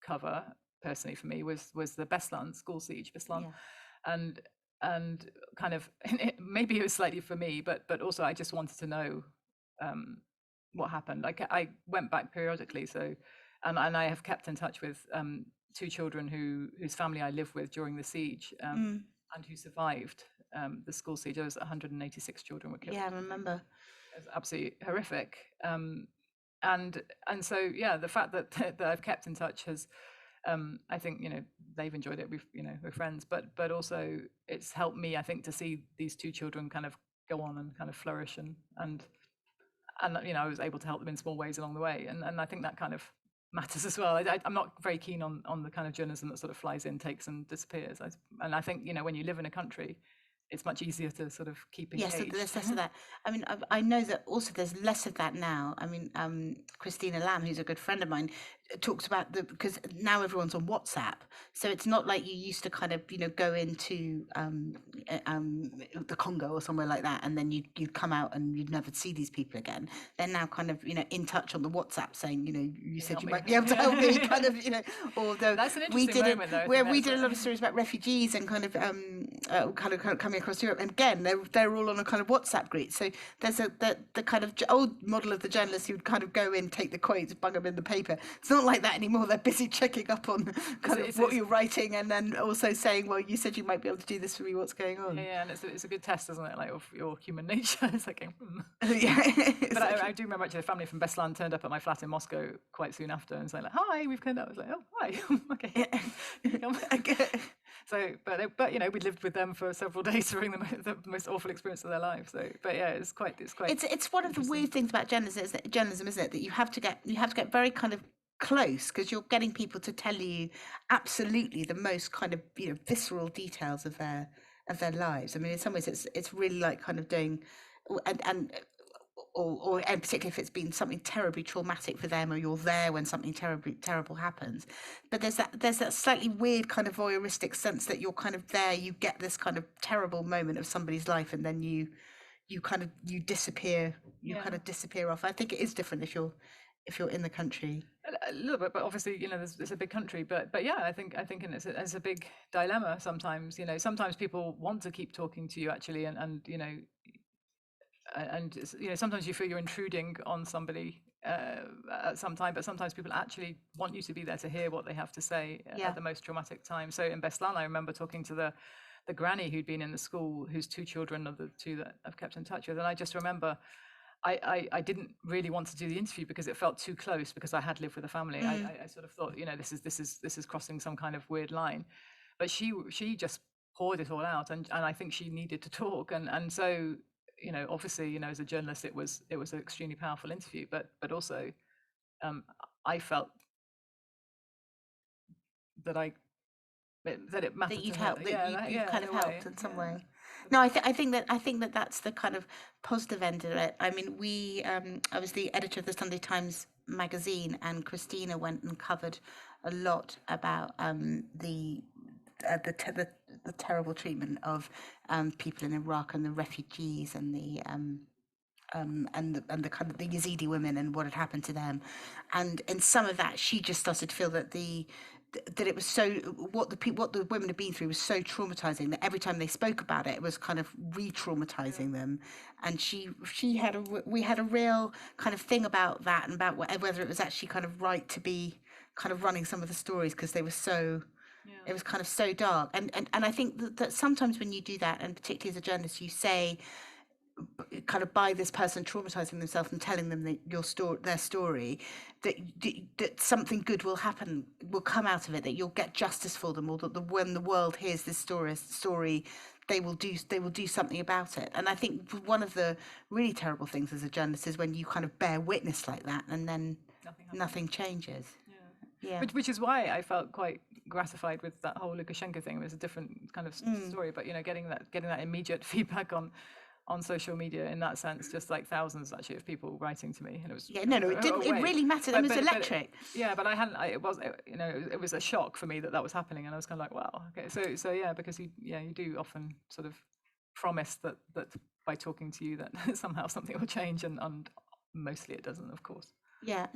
cover personally for me was the Beslan school siege, and kind of, maybe it was slightly for me, but also I just wanted to know what happened. I went back periodically, so and I have kept in touch with 2 children whose family I lived with during the siege, and who survived the school siege. There was 186 children were killed. Yeah, I remember. It was absolutely horrific. And so the fact that I've kept in touch has, I think they've enjoyed it. We're friends, but also it's helped me, I think, to see these 2 children kind of go on and kind of flourish, and I was able to help them in small ways along the way, and I think that kind of matters as well. I'm not very keen on the kind of journalism that sort of flies in, takes, and disappears. And I think when you live in a country, it's much easier to sort of keep engaged. Yes, there's less of that. I mean, I know that also there's less of that now. I mean, Christina Lamb, who's a good friend of mine, talks about because now everyone's on WhatsApp, so it's not like you used to kind of go into the Congo or somewhere like that, and then you'd come out and you'd never see these people again. They're now kind of in touch on the WhatsApp, saying you said you might be able to help me, kind of although that's an interesting moment, though, where we did a lot of stories about refugees and kind of coming across Europe, and again they're all on a kind of WhatsApp group. So there's the kind of old model of the journalist who would kind of go in, take the quotes, bung them in the paper. It's not like that anymore. They're busy checking up on what you're writing, and then also saying, well, you said you might be able to do this for me, what's going on? Yeah, and it's a good test, isn't it, like of your human nature. It's like yeah. But I do remember actually the family from Beslan turned up at my flat in Moscow quite soon after and saying like, hi, we've come out. I was like, oh, hi. Okay. So but we'd lived with them for several days during the most awful experience of their lives. So but yeah, it's quite it's one of the weird things about journalism, isn't it, that you have to get very kind of close, because you're getting people to tell you absolutely the most kind of visceral details of their lives. I mean, in some ways it's really like kind of doing and particularly if it's been something terribly traumatic for them, or you're there when something terrible happens. But there's that slightly weird kind of voyeuristic sense that you're kind of there, you get this kind of terrible moment of somebody's life, and then you disappear, kind of disappear off. I think it is different if you're in the country. A little bit, but obviously, it's a big country. But yeah, I think it's a big dilemma sometimes. Sometimes people want to keep talking to you actually, and sometimes you feel you're intruding on somebody at some time, but sometimes people actually want you to be there to hear what they have to say at the most traumatic time. So in Beslan, I remember talking to the granny who'd been in the school, whose two children are the two that I've kept in touch with, and I just remember. I didn't really want to do the interview because it felt too close, because I had lived with a family. I sort of thought, this is crossing some kind of weird line, but she just poured it all out, and I think she needed to talk, and so obviously as a journalist it was an extremely powerful interview, but also I felt that it mattered that you'd to her. helped, that you kind of helped in some way. No, I think that that's the kind of positive end of it. I mean, I was the editor of the Sunday Times magazine, and Christina went and covered a lot about the terrible treatment of people in Iraq and the refugees and the kind of the Yazidi women and what had happened to them, and in some of that she just started to feel that that it was so, what the women had been through was so traumatizing that every time they spoke about it, it was kind of re-traumatizing them. And we had a real kind of thing about that, and about whether it was actually kind of right to be kind of running some of the stories, because they were so, it was kind of so dark. And I think that sometimes when you do that, and particularly as a journalist, you say, kind of by this person traumatizing themselves and telling them their story, that something good will come out of it, that you'll get justice for them, or that when the world hears this story, they will do something about it. And I think one of the really terrible things as a journalist is when you kind of bear witness like that, and then nothing changes. Yeah. Which is why I felt quite gratified with that whole Lukashenko thing. It was a different kind of story, but getting that immediate feedback on social media in that sense, just like thousands actually of people writing to me, and it was it didn't. It really mattered. It was electric. It was a shock for me that was happening, and I was kind of like, wow, okay. So yeah, because you do often sort of promise that by talking to you that somehow something will change, and mostly it doesn't, of course. Yeah.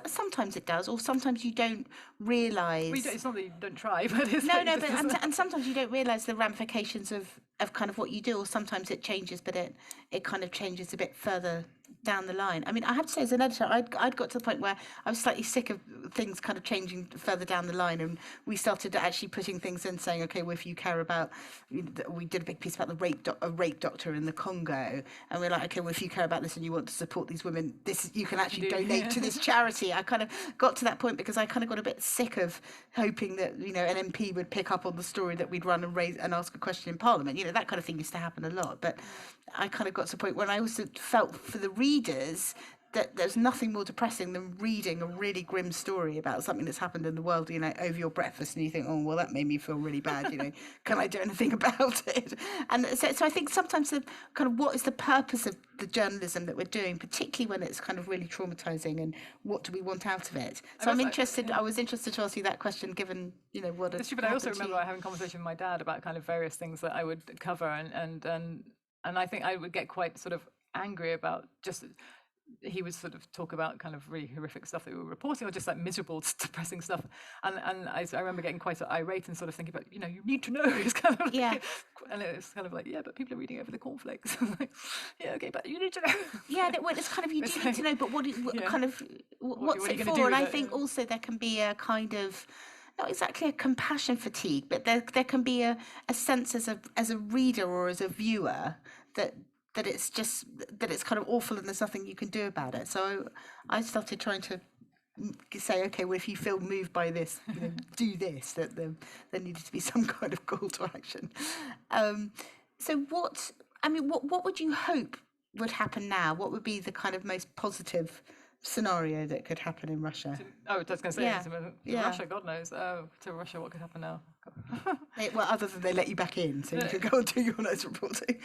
Sometimes it does, or sometimes you don't realise. Well, it's not that you don't try, but it's and sometimes you don't realise the ramifications of kind of what you do, or sometimes it changes, but it kind of changes a bit further down the line. I mean, I have to say, as an editor, I'd got to the point where I was slightly sick of things kind of changing further down the line, and we started actually putting things in, saying, okay, well, if you care about, we did a big piece about a rape doctor in the Congo, and we're like, okay, well, if you care about this and you want to support these women, you can actually donate to this charity. I kind of got to that point because I kind of got a bit sick of hoping that an MP would pick up on the story that we'd run and ask a question in Parliament. That kind of thing used to happen a lot, but I kind of got to the point when I also felt for the readers that there's nothing more depressing than reading a really grim story about something that's happened in the world, over your breakfast, and you think, oh, well, that made me feel really bad, can I do anything about it? And so I think sometimes the kind of, what is the purpose of the journalism that we're doing, particularly when it's kind of really traumatizing, and what do we want out of it? So I was interested to ask you that question, given, what it's true, but I also remember having a conversation with my dad about kind of various things that I would cover, and I think I would get quite sort of angry about just, he would sort of talk about kind of really horrific stuff that we were reporting, or just like miserable, depressing stuff. And I remember getting quite irate and sort of thinking about, you need to know. It's kind of like, and it's kind of like, yeah, but people are reading over the cornflakes. Like, yeah, okay, but you need to know. Yeah, it's kind of, you do need to know, but what's it for? And I think also there can be a kind of, not exactly a compassion fatigue, but there can be a sense as a reader or as a viewer that it's kind of awful and there's nothing you can do about it. So I started trying to say, okay, well, if you feel moved by this, do this, that there needed to be some kind of call to action. So what would you hope would happen now? What would be the kind of most positive scenario that could happen in Russia? I was going to say, to Russia, God knows. To Russia, what could happen now? Well, other than they let you back in, so you can go and do your news reporting.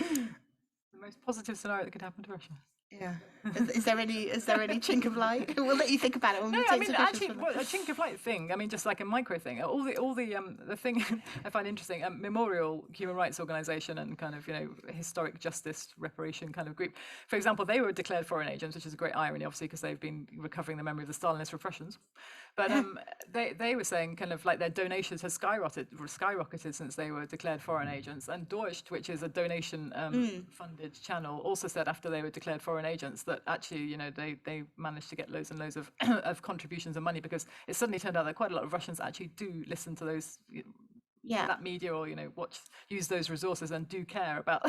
The most positive scenario that could happen to Russia. Yeah. Is there any chink of light? We'll let you think about it. No, I mean, actually, a chink of light thing. I mean, just like a micro thing. All the thing I find interesting. Memorial Human Rights Organization and kind of historic justice reparation kind of group. For example, they were declared foreign agents, which is a great irony, obviously, because they've been recovering the memory of the Stalinist repressions. But they were saying kind of like their donations have skyrocketed since they were declared foreign agents. And Deutsche, which is a donation funded channel, also said after they were declared foreign agents that actually they managed to get loads and loads of of contributions and money, because it suddenly turned out that quite a lot of Russians actually do listen to those that media, or use those resources and do care about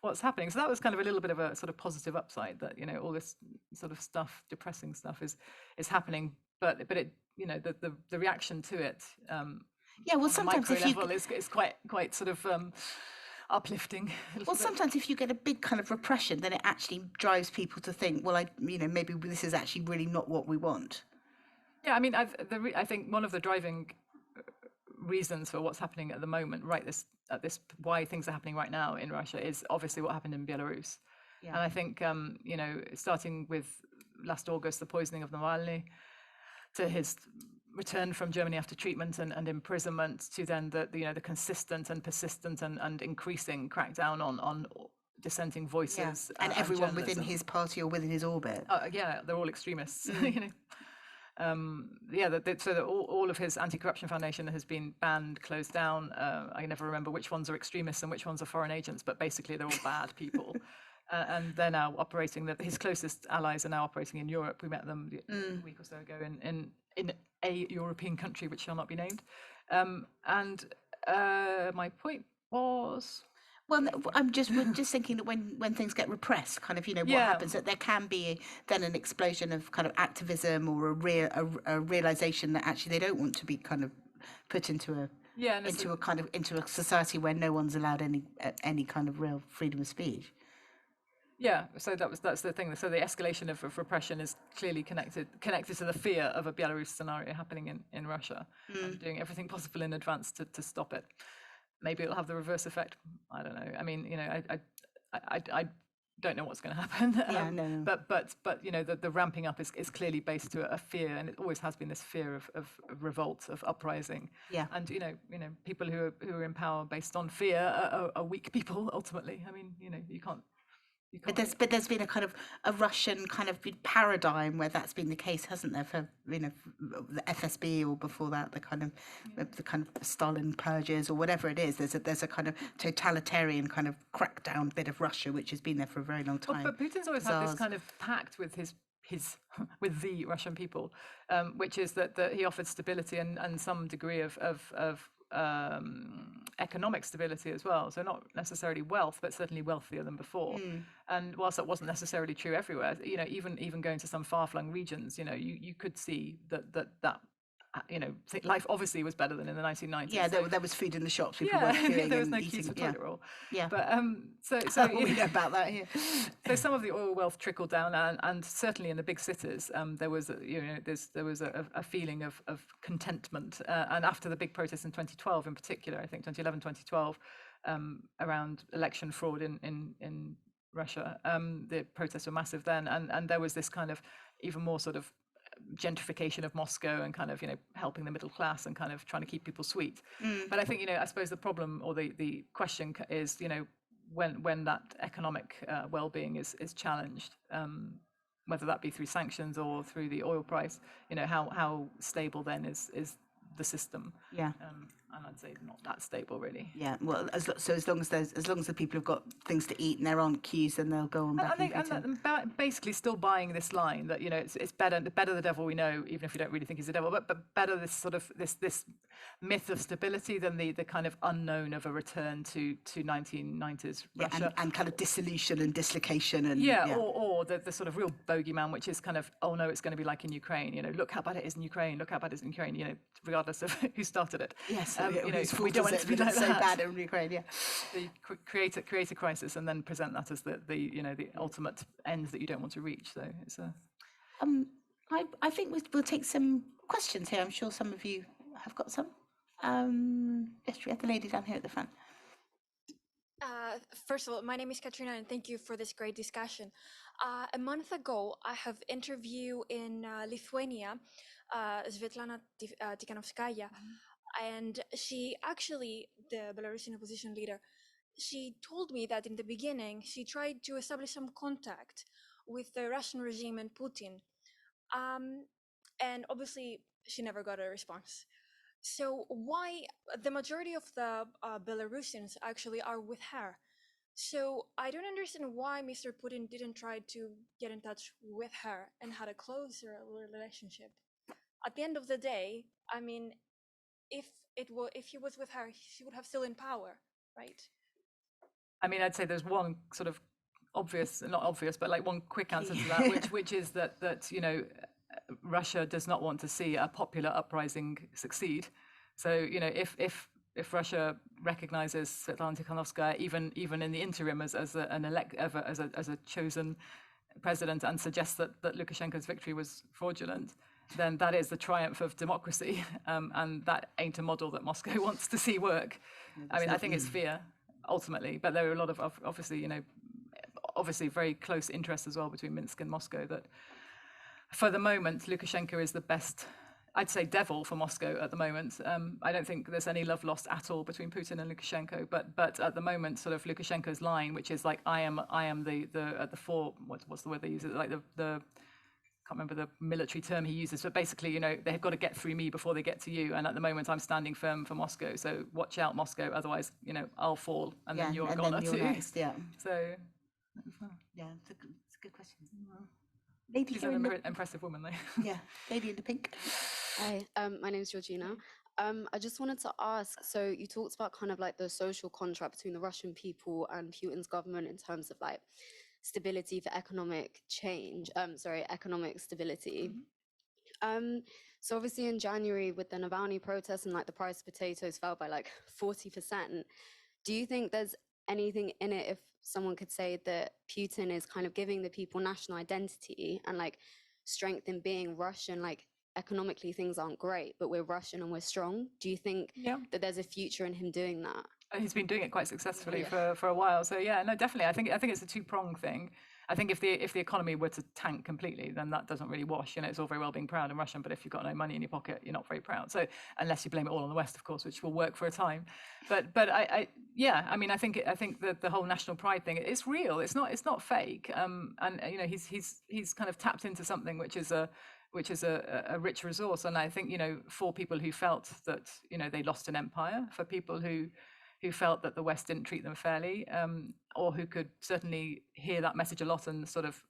what's happening. So that was kind of a little bit of a sort of positive upside, that all this sort of stuff, depressing stuff is happening, but it the reaction to it well, sometimes if level is quite sort of uplifting. Well, sometimes if you get a big kind of repression, then it actually drives people to think, well, maybe this is actually really not what we want. Yeah, I mean, I think one of the driving reasons for what's happening at the moment, why things are happening right now in Russia, is obviously what happened in Belarus. Yeah. And I think starting with last August, the poisoning of Navalny, to his return from Germany after treatment and imprisonment, to then the consistent and persistent and increasing crackdown on dissenting voices and everyone within his party or within his orbit. They're all extremists. So that all of his anti-corruption foundation has been banned, closed down. I never remember which ones are extremists and which ones are foreign agents, but basically they're all bad people. And they're now operating. His closest allies are now operating in Europe. We met them a week or so ago in a European country which shall not be named. My point was. Well, we're just thinking that when things get repressed, kind of, what happens, that there can be then an explosion of kind of activism, or a realization that actually they don't want to be kind of put into a society where no one's allowed any kind of real freedom of speech. Yeah, so that's the thing. So the escalation of repression is clearly connected to the fear of a Belarus scenario happening in Russia, and doing everything possible in advance to stop it. Maybe it'll have the reverse effect. I don't know. I mean, I don't know what's going to happen. But the ramping up is clearly based to a fear, and it always has been this fear of revolt, of uprising. Yeah. And people who are in power based on fear are weak people ultimately. I mean, you can't. But there's been a kind of a Russian kind of paradigm where that's been the case, hasn't there? For the FSB, or before that the kind of Stalin purges, or whatever it is. There's a kind of totalitarian kind of crackdown bit of Russia which has been there for a very long time. But Putin's always had this kind of pact with his with the Russian people, which is that he offered stability and some degree of economic stability as well. So not necessarily wealth, but certainly wealthier than before. And whilst that wasn't necessarily true everywhere, even going to some far-flung regions, you could see that life obviously was better than in the 1990s. Yeah, there was food in the shops. People were queuing there was no and queues for eating. toilet roll. Yeah. But we know about that here. So some of the oil wealth trickled down, and certainly in the big cities, there was a feeling of contentment. And after the big protests in 2012, in particular, I think 2011, 2012, around election fraud in Russia, the protests were massive then, and there was this kind of even more sort of gentrification of Moscow, and kind of helping the middle class and kind of trying to keep people sweet. But I think I suppose the problem, or the question is when that economic well-being is challenged, whether that be through sanctions or through the oil price, how stable then is the system. And I'd say not that stable, really. Yeah, well, as long as the people have got things to eat and they're on queues, then they'll go on back. And basically still buying this line that it's better the devil we know, even if we don't really think he's the devil, but better this sort of this myth of stability than the kind of unknown of a return to 1990s Russia, and kind of dissolution and dislocation and or the sort of real bogeyman, which is kind of, oh no, it's going to be like in Ukraine. Look how bad it is in Ukraine. Look how bad it is in Ukraine. Regardless of who started it. Yes. We don't want it to be like so bad in Ukraine. Yeah. So you create a crisis and then present that as the ultimate end that you don't want to reach. So it's a. I think we'll take some questions here. I'm sure some of you have got some. Yes, we have the lady down here at the front. First of all, my name is Katrina, and thank you for this great discussion. A month ago, I have interviewed in Lithuania, Svetlana Tikhanovskaya, and she actually, the Belarusian opposition leader, she told me that in the beginning, she tried to establish some contact with the Russian regime and Putin. And obviously, she never got a response. So why the majority of the Belarusians actually are with her? So I don't understand why Mr. Putin didn't try to get in touch with her and had a closer relationship. At the end of the day, I mean, if he was with her, she would have still in power, right? I mean, I'd say there's one sort of obvious, not obvious, but like one quick answer to that, which is that Russia does not want to see a popular uprising succeed. So, if Russia recognizes Svetlana Tikhanovskaya, even in the interim as a chosen president, and suggests that Lukashenko's victory was fraudulent, then that is the triumph of democracy, and that ain't a model that Moscow wants to see work. I mean, I think it's fear ultimately, but there are a lot of obviously very close interests as well between Minsk and Moscow. That for the moment, Lukashenko is the best, I'd say, devil for Moscow at the moment. I don't think there's any love lost at all between Putin and Lukashenko, but at the moment, sort of Lukashenko's line, which is like, I am the at the fore, what's the word they use? Like the can't remember the military term he uses, but basically, they've got to get through me before they get to you. And at the moment, I'm standing firm for Moscow. So watch out, Moscow. Otherwise, I'll fall, and then you're gone too. Next, yeah. So, yeah, it's a good question. Lady she's an impressive woman, though. Yeah, lady in the pink. Hi, my name is Georgina. I just wanted to ask, so you talked about kind of like the social contract between the Russian people and Putin's government in terms of like stability for economic change, economic stability. So obviously in January with the Navalny protests and like the price of potatoes fell by like 40%, do you think there's anything in it if someone could say that Putin is kind of giving the people national identity and like strength in being Russian? Like economically things aren't great, but we're Russian and we're strong. Do you think that there's a future in him doing that? He's been doing it quite successfully for a while. So yeah, no, definitely. I think it's a two-pronged thing. I think if the economy were to tank completely, then that doesn't really wash. It's all very well being proud and Russian, but if you've got no money in your pocket, you're not very proud. So unless you blame it all on the West, of course, which will work for a time. But I think that the whole national pride thing, it's real. It's not fake. And he's kind of tapped into something which is a rich resource. And I think, for people who felt that, they lost an empire, for people who felt that the West didn't treat them fairly, or who could certainly hear that message a lot and sort of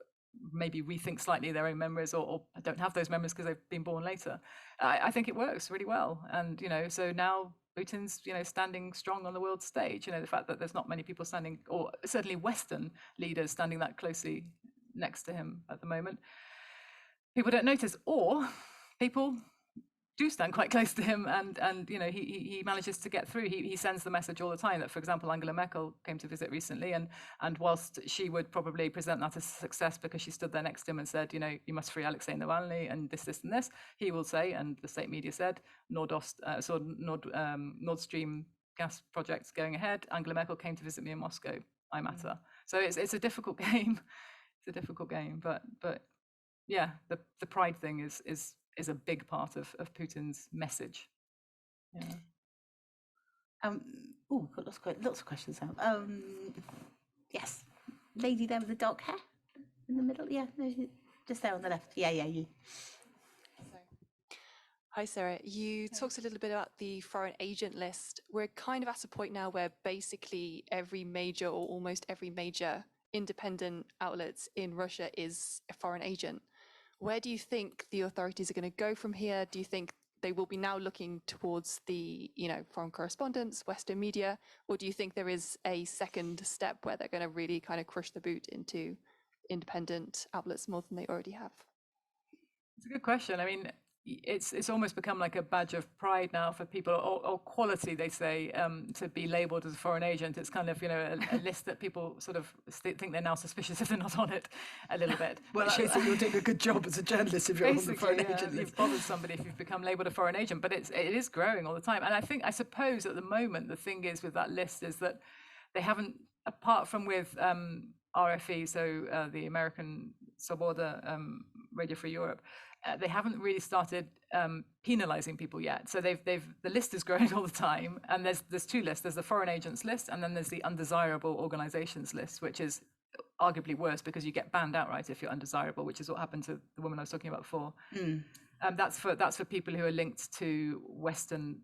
maybe rethink slightly their own memories, or don't have those memories because they've been born later. I think it works really well. And, so now Putin's, standing strong on the world stage, the fact that there's not many people standing, or certainly Western leaders standing that closely next to him at the moment, people don't notice, or people do stand quite close to him, and he manages to get through. He sends the message all the time that, for example, Angela Merkel came to visit recently, and whilst she would probably present that as a success because she stood there next to him and said, you must free Alexei Navalny and this and this, he will say, and the state media said, Nord Stream gas projects going ahead. Angela Merkel came to visit me in Moscow. I matter. So it's a difficult game. It's a difficult game, but yeah, the pride thing is a big part of Putin's message. Yeah. Got lots of questions now. Yes, lady there with the dark hair in the middle. Yeah, no, just there on the left. Yeah, you. Hi, Sarah. You talked a little bit about the foreign agent list. We're kind of at a point now where basically every major, or almost every major independent outlets in Russia is a foreign agent. Where do you think the authorities are going to go from here? Do you think they will be now looking towards the, foreign correspondents, Western media, or do you think there is a second step where they're going to really kind of crush the boot into independent outlets more than they already have? It's a good question. I mean, it's almost become like a badge of pride now for people, or quality, they say, to be labelled as a foreign agent. It's kind of, a list that people sort of think they're now suspicious if they're not on it a little bit. Well, it shows that you're doing a good job as a journalist if you're on the foreign agent list. You've bothered somebody if you've become labelled a foreign agent, but it is growing all the time. And I suppose at the moment, the thing is with that list is that they haven't, apart from with RFE, so the American Svoboda Radio Free Europe, they haven't really started penalizing people yet. So the list is growing all the time, and there's two lists. There's the foreign agents list, and then there's the undesirable organizations list, which is arguably worse because you get banned outright if you're undesirable, which is what happened to the woman I was talking about before. That's for people who are linked to Western,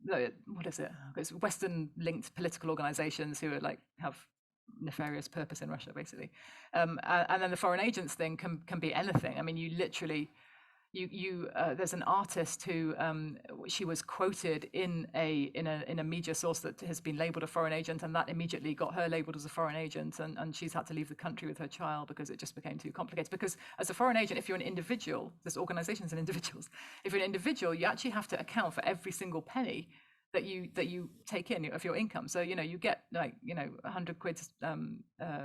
what is it? It's Western linked political organizations who are have nefarious purpose in Russia, basically. And then the foreign agents thing can be anything. I mean, you literally, there's an artist who she was quoted in a media source that has been labeled a foreign agent, and that immediately got her labeled as a foreign agent, and she's had to leave the country with her child because it just became too complicated. Because as a foreign agent, if you're an individual, there's organizations and individuals. If you're an individual, you actually have to account for every single penny that you take in of your income. So you get 100 quid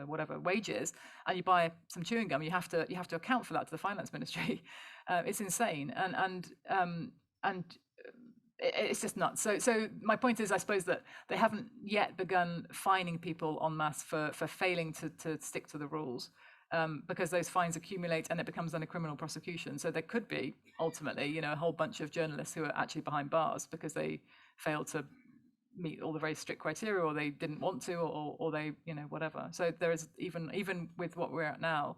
whatever wages, and you buy some chewing gum. You have to account for that to the finance ministry. It's insane, and it's just nuts. So my point is, I suppose that they haven't yet begun fining people en masse for failing to stick to the rules. Because those fines accumulate and it becomes then a criminal prosecution. So there could be ultimately, a whole bunch of journalists who are actually behind bars because they failed to meet all the very strict criteria, or they didn't want to, or they, whatever. So there is even with what we're at now,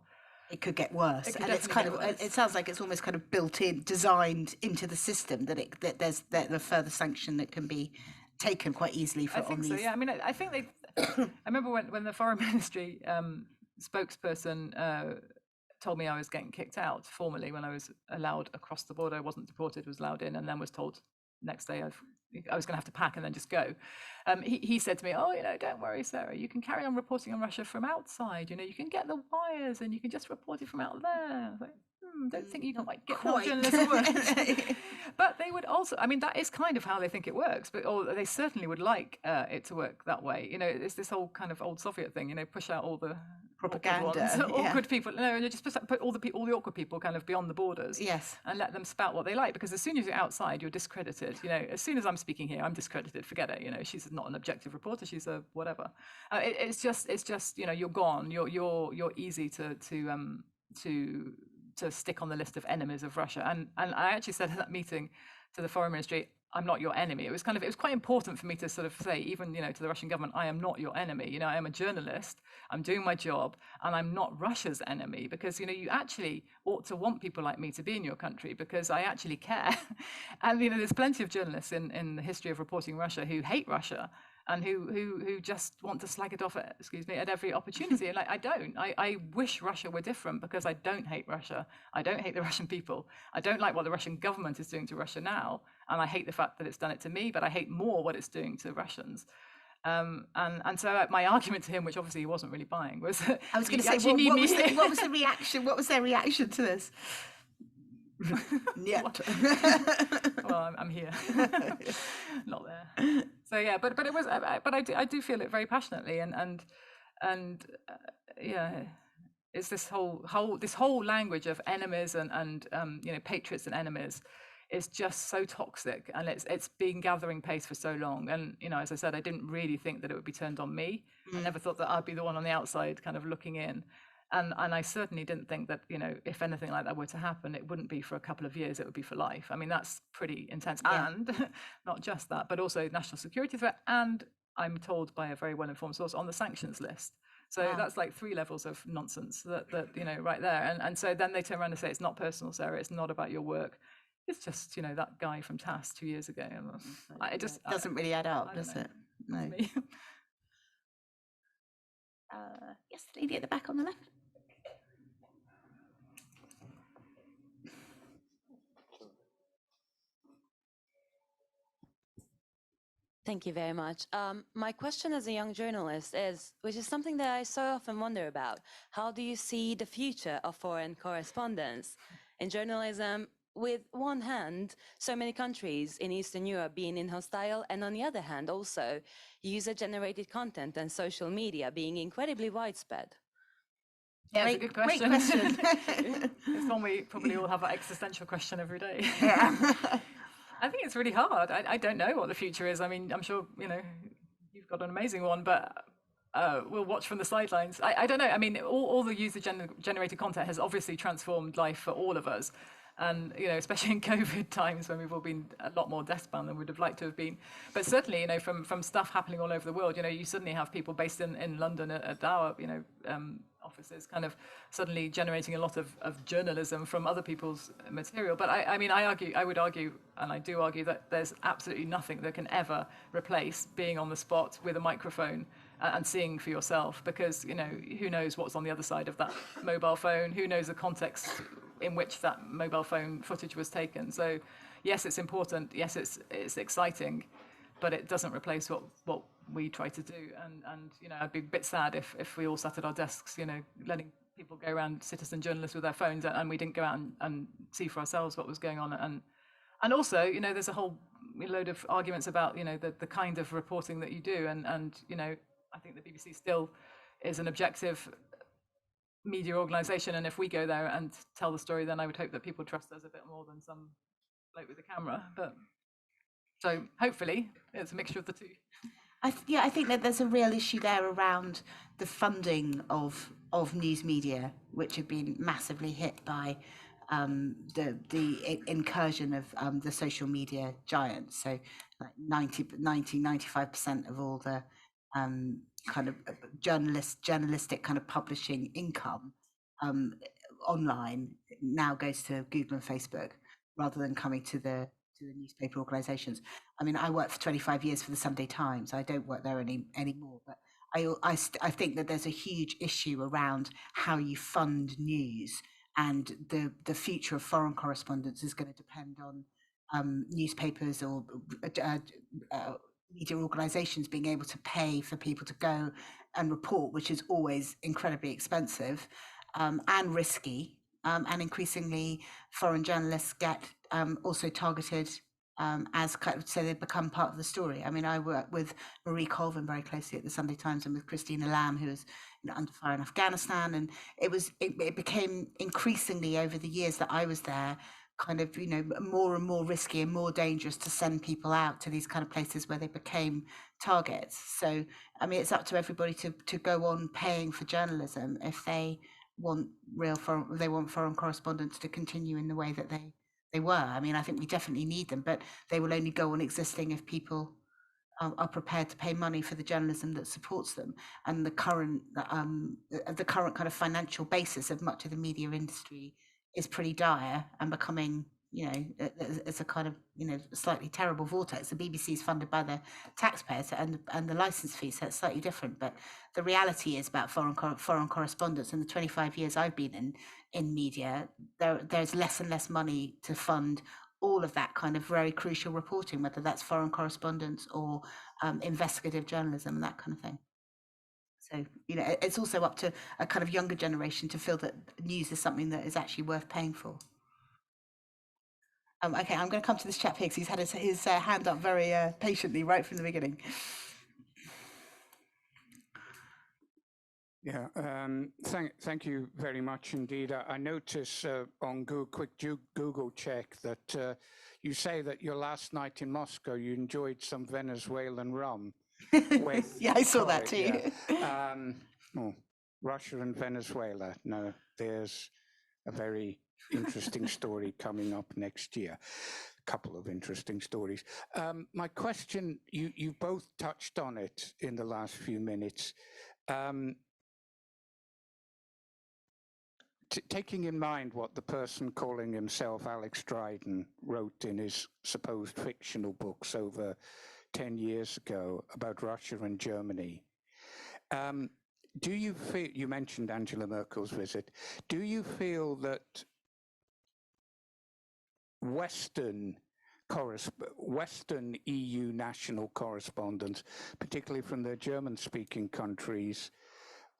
it could get worse, and it's kind of it sounds like it's almost kind of built in, designed into the system that there's the further sanction that can be taken quite easily for. I think so. Yeah, I mean, I think they. I remember when the foreign ministry spokesperson told me I was getting kicked out formally when I was allowed across the border. I wasn't deported, was allowed in, and then was told next day I was going to have to pack and then just go. He said to me, "Oh, don't worry, Sarah. You can carry on reporting on Russia from outside. You can get the wires and you can just report it from out there." I was like, don't think you can get more journalism works. But they would also, I mean, that is kind of how they think it works, or they certainly would like it to work that way. It's this whole kind of old Soviet thing, push out all the propaganda, awkward people. No, and just put all the awkward people kind of beyond the borders. Yes. And let them spout what they like, because as soon as you're outside, you're discredited. As soon as I'm speaking here, I'm discredited. Forget it. She's not an objective reporter. She's a whatever. It's just you're gone. You're easy to stick on the list of enemies of Russia. And I actually said at that meeting to the foreign ministry, I'm not your enemy. It was quite important for me to sort of say, even, to the Russian government, I am not your enemy. I am a journalist, I'm doing my job, and I'm not Russia's enemy, because, you actually ought to want people like me to be in your country, because I actually care. And, there's plenty of journalists in the history of reporting Russia who hate Russia, and who just want to slag it off at every opportunity. And I don't. I wish Russia were different, because I don't hate Russia. I don't hate the Russian people. I don't like what the Russian government is doing to Russia now. And I hate the fact that it's done it to me, but I hate more what it's doing to Russians. And so my argument to him, which obviously he wasn't really buying, was I was going to say, what was the reaction? What was their reaction to this? Yeah. Well, I'm here, not there. So yeah, but it was, but I do feel it very passionately, and yeah, it's this whole language of enemies and patriots and enemies is just so toxic, and it's been gathering pace for so long. And as I said, I didn't really think that it would be turned on me. I never thought that I'd be the one on the outside, kind of looking in. And I certainly didn't think that, if anything like that were to happen, it wouldn't be for a couple of years, it would be for life. I mean, that's pretty intense. Yeah. And not just that, but also national security threat. And I'm told by a very well-informed source, on the sanctions list. So that's like 3 levels of nonsense that right there. And so then they turn around and say, it's not personal, Sarah, it's not about your work. It's just, that guy from TASS 2 years ago. It just doesn't really add up, does it? No. Yes, the lady at the back on the left. Thank you very much. My question as a young journalist which is something that I so often wonder about, how do you see the future of foreign correspondence in journalism? With one hand, so many countries in Eastern Europe being in-hostile, and on the other hand, also user-generated content and social media being incredibly widespread. Yeah, it's a good question. Great question. It's one we probably all have an existential question every day. Yeah. I think it's really hard. I don't know what the future is. I mean, I'm sure, you've got an amazing one, but will watch from the sidelines. I don't know. I mean, all the user-generated content has obviously transformed life for all of us. And, especially in COVID times when we've all been a lot more desk-bound than we'd have liked to have been. But certainly, from stuff happening all over the world, you suddenly have people based in London at our, offices kind of suddenly generating a lot of journalism from other people's material. But I would argue, and I do argue, that there's absolutely nothing that can ever replace being on the spot with a microphone and seeing for yourself, because, who knows what's on the other side of that mobile phone, who knows the context in which that mobile phone footage was taken. So yes, it's important, yes, it's exciting, but it doesn't replace what we try to do. And I'd be a bit sad if we all sat at our desks, letting people go around, citizen journalists with their phones, and we didn't go out and see for ourselves what was going on. And also, there's a whole load of arguments about, the kind of reporting that you do. And I think the BBC still is an objective media organisation, and if we go there and tell the story, then I would hope that people trust us a bit more than some bloke with a camera. But so hopefully it's a mixture of the two. I think that there's a real issue there around the funding of news media, which have been massively hit by the incursion of the social media giants. So like 95% of all the kind of journalistic kind of publishing income online now goes to Google and Facebook rather than coming to the newspaper organizations. I mean, I worked for 25 years for the Sunday Times. I don't work there anymore, but I think that there's a huge issue around how you fund news, and the future of foreign correspondence is going to depend on newspapers or media organizations being able to pay for people to go and report, which is always incredibly expensive and risky. And increasingly, foreign journalists get also targeted as kind of, so they become part of the story. I mean, I work with Marie Colvin very closely at the Sunday Times, and with Christina Lamb, who was under fire in Afghanistan, and it became increasingly over the years that I was there, kind of more and more risky and more dangerous to send people out to these kind of places where they became targets. So I mean, it's up to everybody to go on paying for journalism if they want foreign correspondents to continue in the way that they were. I mean, I think we definitely need them, but they will only go on existing if people are prepared to pay money for the journalism that supports them. And the current kind of financial basis of much of the media industry is pretty dire and becoming, it's a kind of, slightly terrible vortex. The BBC is funded by the taxpayers and the license fees, so it's slightly different. But the reality is about foreign correspondence. In the 25 years I've been in media, there's less and less money to fund all of that kind of very crucial reporting, whether that's foreign correspondence or investigative journalism and that kind of thing. So, it's also up to a kind of younger generation to feel that news is something that is actually worth paying for. Okay, I'm going to come to this chap here because he's had his hand up very patiently right from the beginning. Yeah, thank you very much indeed. I notice on quick Google check that you say that your last night in Moscow, you enjoyed some Venezuelan rum. Yeah, I saw that too. Yeah. Russia and Venezuela. No, there's a very interesting story coming up next year. A couple of interesting stories. My question, you both touched on it in the last few minutes. Taking in mind what the person calling himself Alex Dryden wrote in his supposed fictional books over 10 years ago about Russia and Germany, do you feel, you mentioned Angela Merkel's visit, do you feel that Western EU national correspondents, particularly from the German-speaking countries,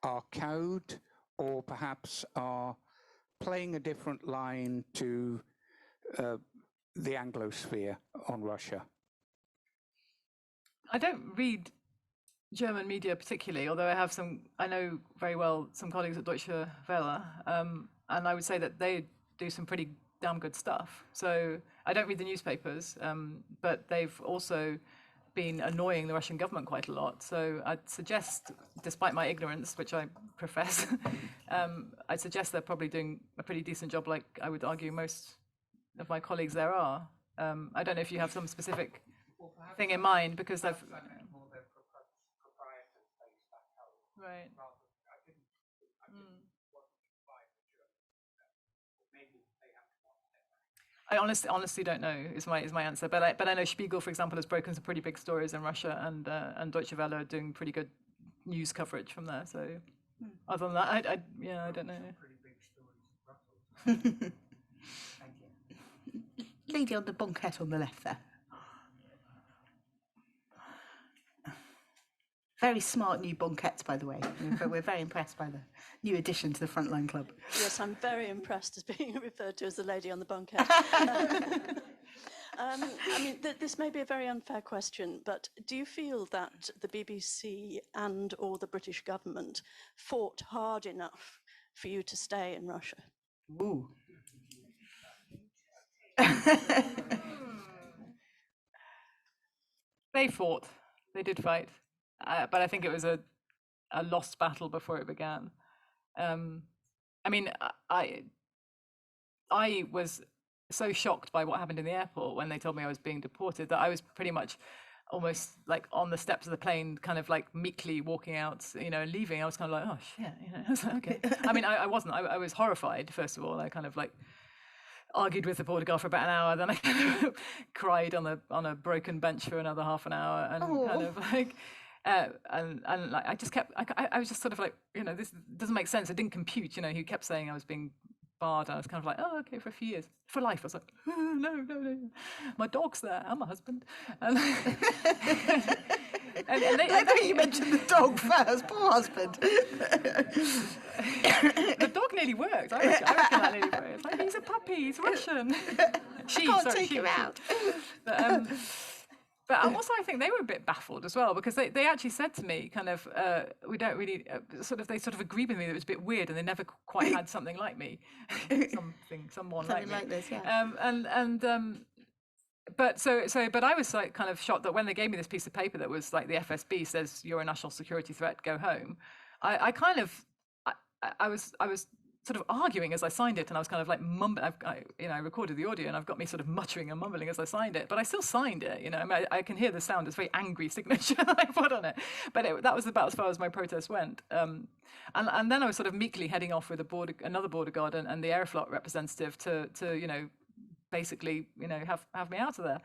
are cowed or perhaps are playing a different line to the Anglosphere on Russia? I don't read German media particularly, although I know very well some colleagues at Deutsche Welle, and I would say that they do some pretty damn good stuff. So I don't read the newspapers, but they've also been annoying the Russian government quite a lot. So I'd suggest, despite my ignorance, which I profess, I'd suggest they're probably doing a pretty decent job, like I would argue most of my colleagues there are. I don't know if you have some specific thing in mind, because they've... Right. I honestly don't know is my answer, but I know Spiegel, for example, has broken some pretty big stories in Russia, and Deutsche Welle are doing pretty good news coverage from there. So other than that, I don't know. Lady on the bunket on the left there. Very smart new bunkettes, by the way. We're very impressed by the new addition to the Frontline Club. Yes, I'm very impressed as being referred to as the lady on the bunket. I mean, this may be a very unfair question, but do you feel that the BBC and or the British government fought hard enough for you to stay in Russia? Ooh. They fought. They did fight. But I think it was a lost battle before it began. I mean, I was so shocked by what happened in the airport when they told me I was being deported that I was pretty much almost like on the steps of the plane, kind of like meekly walking out, and leaving. I was kind of like, oh shit, I was like, okay. I mean, I wasn't. I was horrified, first of all. I kind of like argued with the border guard for about an hour, then I kind of cried on a broken bench for another half an hour, and kind of like. And like I just kept, I was just sort of like, this doesn't make sense. It didn't compute. He kept saying I was being barred. And I was kind of like, oh, okay, for a few years, for life. I was like, oh, no, my dog's there and my husband. And I thought you mentioned the dog first. Poor husband. The dog nearly worked. I reckon that nearly worked. It's like, he's a puppy. He's Russian. I can't take him out. But also, I think they were a bit baffled as well, because they actually said to me, kind of, we don't really, they sort of agreed with me that it was a bit weird, and they never quite had something like me, someone like this, yeah. But I was like kind of shocked that when they gave me this piece of paper that was like the FSB says you're a national security threat, go home. I was sort of arguing as I signed it, and I was kind of like mumbling. I recorded the audio, and I've got me sort of muttering and mumbling as I signed it, but I still signed it. I mean, I can hear the sound. It's a very angry signature I put on it, but that was about as far as my protest went. And then I was sort of meekly heading off with another border guard and the Aeroflot representative to basically have me out of there.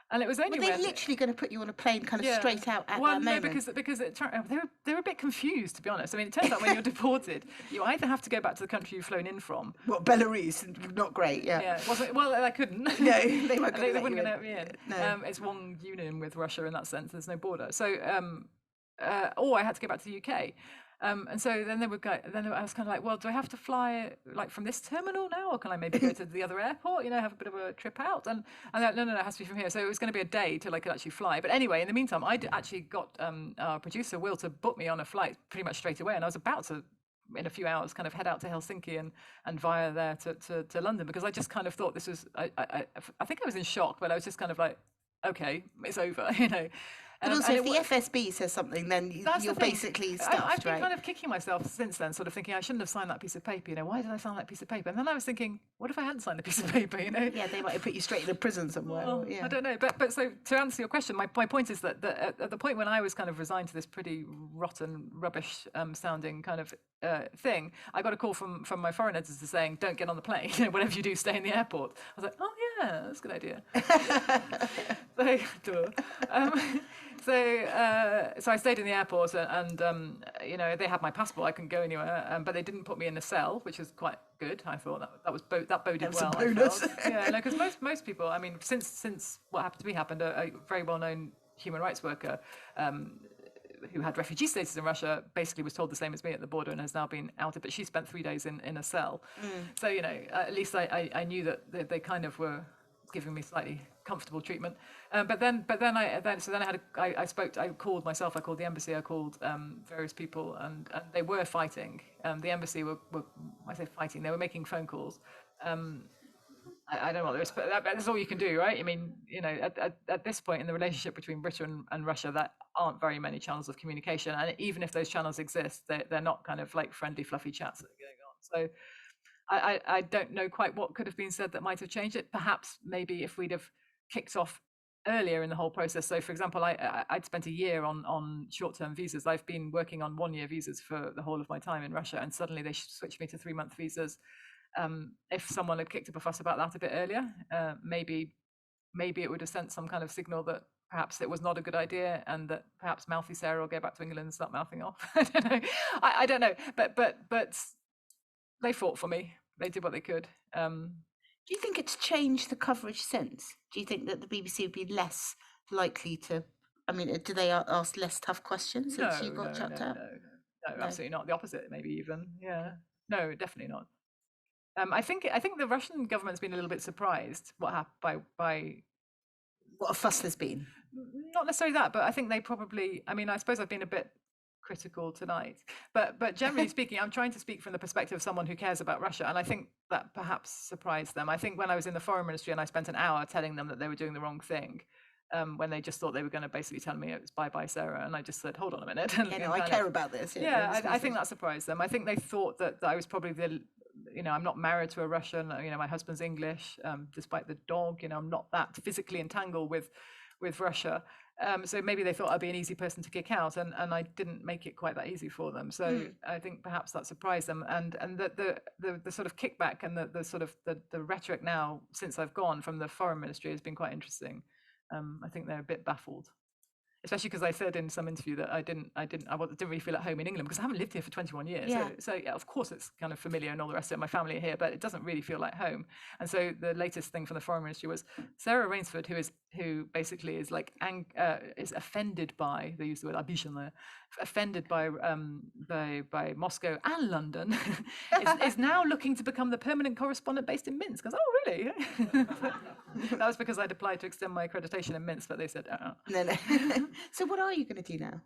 And it was only Were they literally going to put you on a plane kind of straight out at that moment? No, because they were a bit confused, to be honest. I mean, it turns out when you're deported, you either have to go back to the country you've flown in from. What, Belarus? Not great, yeah. Yeah, well, I couldn't. No, they weren't going to let me in. No. It's one union with Russia in that sense. There's no border. So, or I had to go back to the UK. And so then I was kind of like, well, do I have to fly like from this terminal now, or can I maybe go to the other airport, have a bit of a trip out? And like, no, it has to be from here. So it was going to be a day till I could actually fly. But anyway, in the meantime, I actually got our producer, Will, to book me on a flight pretty much straight away. And I was about to, in a few hours, kind of head out to Helsinki and via there to London, because I just kind of thought this was, I think I was in shock, but I was just kind of like, okay, it's over, But also, if the FSB says something, then you're basically stuffed, I've been right? kind of kicking myself since then, sort of thinking I shouldn't have signed that piece of paper. Why did I sign that piece of paper? And then I was thinking, what if I hadn't signed the piece of paper? Yeah, they might have put you straight in a prison somewhere. Well, yeah. I don't know. But so to answer your question, my point is that at the point when I was kind of resigned to this pretty rotten, rubbish sounding kind of thing, I got a call from my foreign editor saying, don't get on the plane. Whatever you do, stay in the airport. I was like, oh yeah, that's a good idea. So I stayed in the airport, and they had my passport. I couldn't go anywhere, but they didn't put me in a cell, which was quite good. I thought that boded well. A bonus. I felt. Yeah, because most people, I mean, since what happened to me happened, a very well-known human rights worker who had refugee status in Russia basically was told the same as me at the border and has now been outed, but she spent 3 days in a cell. So at least I knew that they kind of were giving me slightly comfortable treatment, but then I called myself. I called the embassy. I called various people, and they were fighting. The embassy were I say fighting. They were making phone calls, I don't know what there is, but that's all you can do, right? I mean, you know, at this point in the relationship between Britain and Russia, there aren't very many channels of communication, and even if those channels exist, they're not kind of like friendly, fluffy chats that are going on. So I don't know quite what could have been said that might have changed it. Perhaps maybe if we'd have kicked off earlier in the whole process. So, for example, I'd spent a year on short-term visas. I've been working on one-year visas for the whole of my time in Russia, and suddenly they switched me to 3-month visas. If someone had kicked up a fuss about that a bit earlier, maybe it would have sent some kind of signal that perhaps it was not a good idea, and that perhaps mouthy Sarah will go back to England and start mouthing off. I don't know. I don't know. But they fought for me. They did what they could. Do you think it's changed the coverage since? Do you think that the BBC would be less likely to? I mean, do they ask less tough questions since you got chucked out? No, absolutely not. The opposite, maybe even. Yeah. No, definitely not. I think the Russian government's been a little bit surprised what happened by what a fuss there's been. Not necessarily that, but I think they probably. I mean, I suppose I've been a bit critical tonight, but generally speaking, I'm trying to speak from the perspective of someone who cares about Russia, and I think that perhaps surprised them. I think when I was in the foreign ministry and I spent an hour telling them that they were doing the wrong thing, when they just thought they were going to basically tell me it was bye Sarah, and I just said, hold on a minute. And, I care about this. I think that surprised them. I think they thought that I was probably I'm not married to a Russian. My husband's English, despite the dog. I'm not that physically entangled with Russia. So maybe they thought I'd be an easy person to kick out, and I didn't make it quite that easy for them. So I think perhaps that surprised them, and the sort of kickback and the sort of the rhetoric now since I've gone from the foreign ministry has been quite interesting. I think they're a bit baffled. Especially because I said in some interview that I didn't really feel at home in England because I haven't lived here for 21 years. Yeah. So yeah, of course it's kind of familiar and all the rest of it. My family are here, but it doesn't really feel like home. And so the latest thing from the foreign ministry was Sarah Rainsford, who basically is like is offended by, they use the word ambition there, offended by Moscow and London, is now looking to become the permanent correspondent based in Minsk. I was, oh really? That was because I'd applied to extend my accreditation in Minsk, but they said no. So what are you going to do now?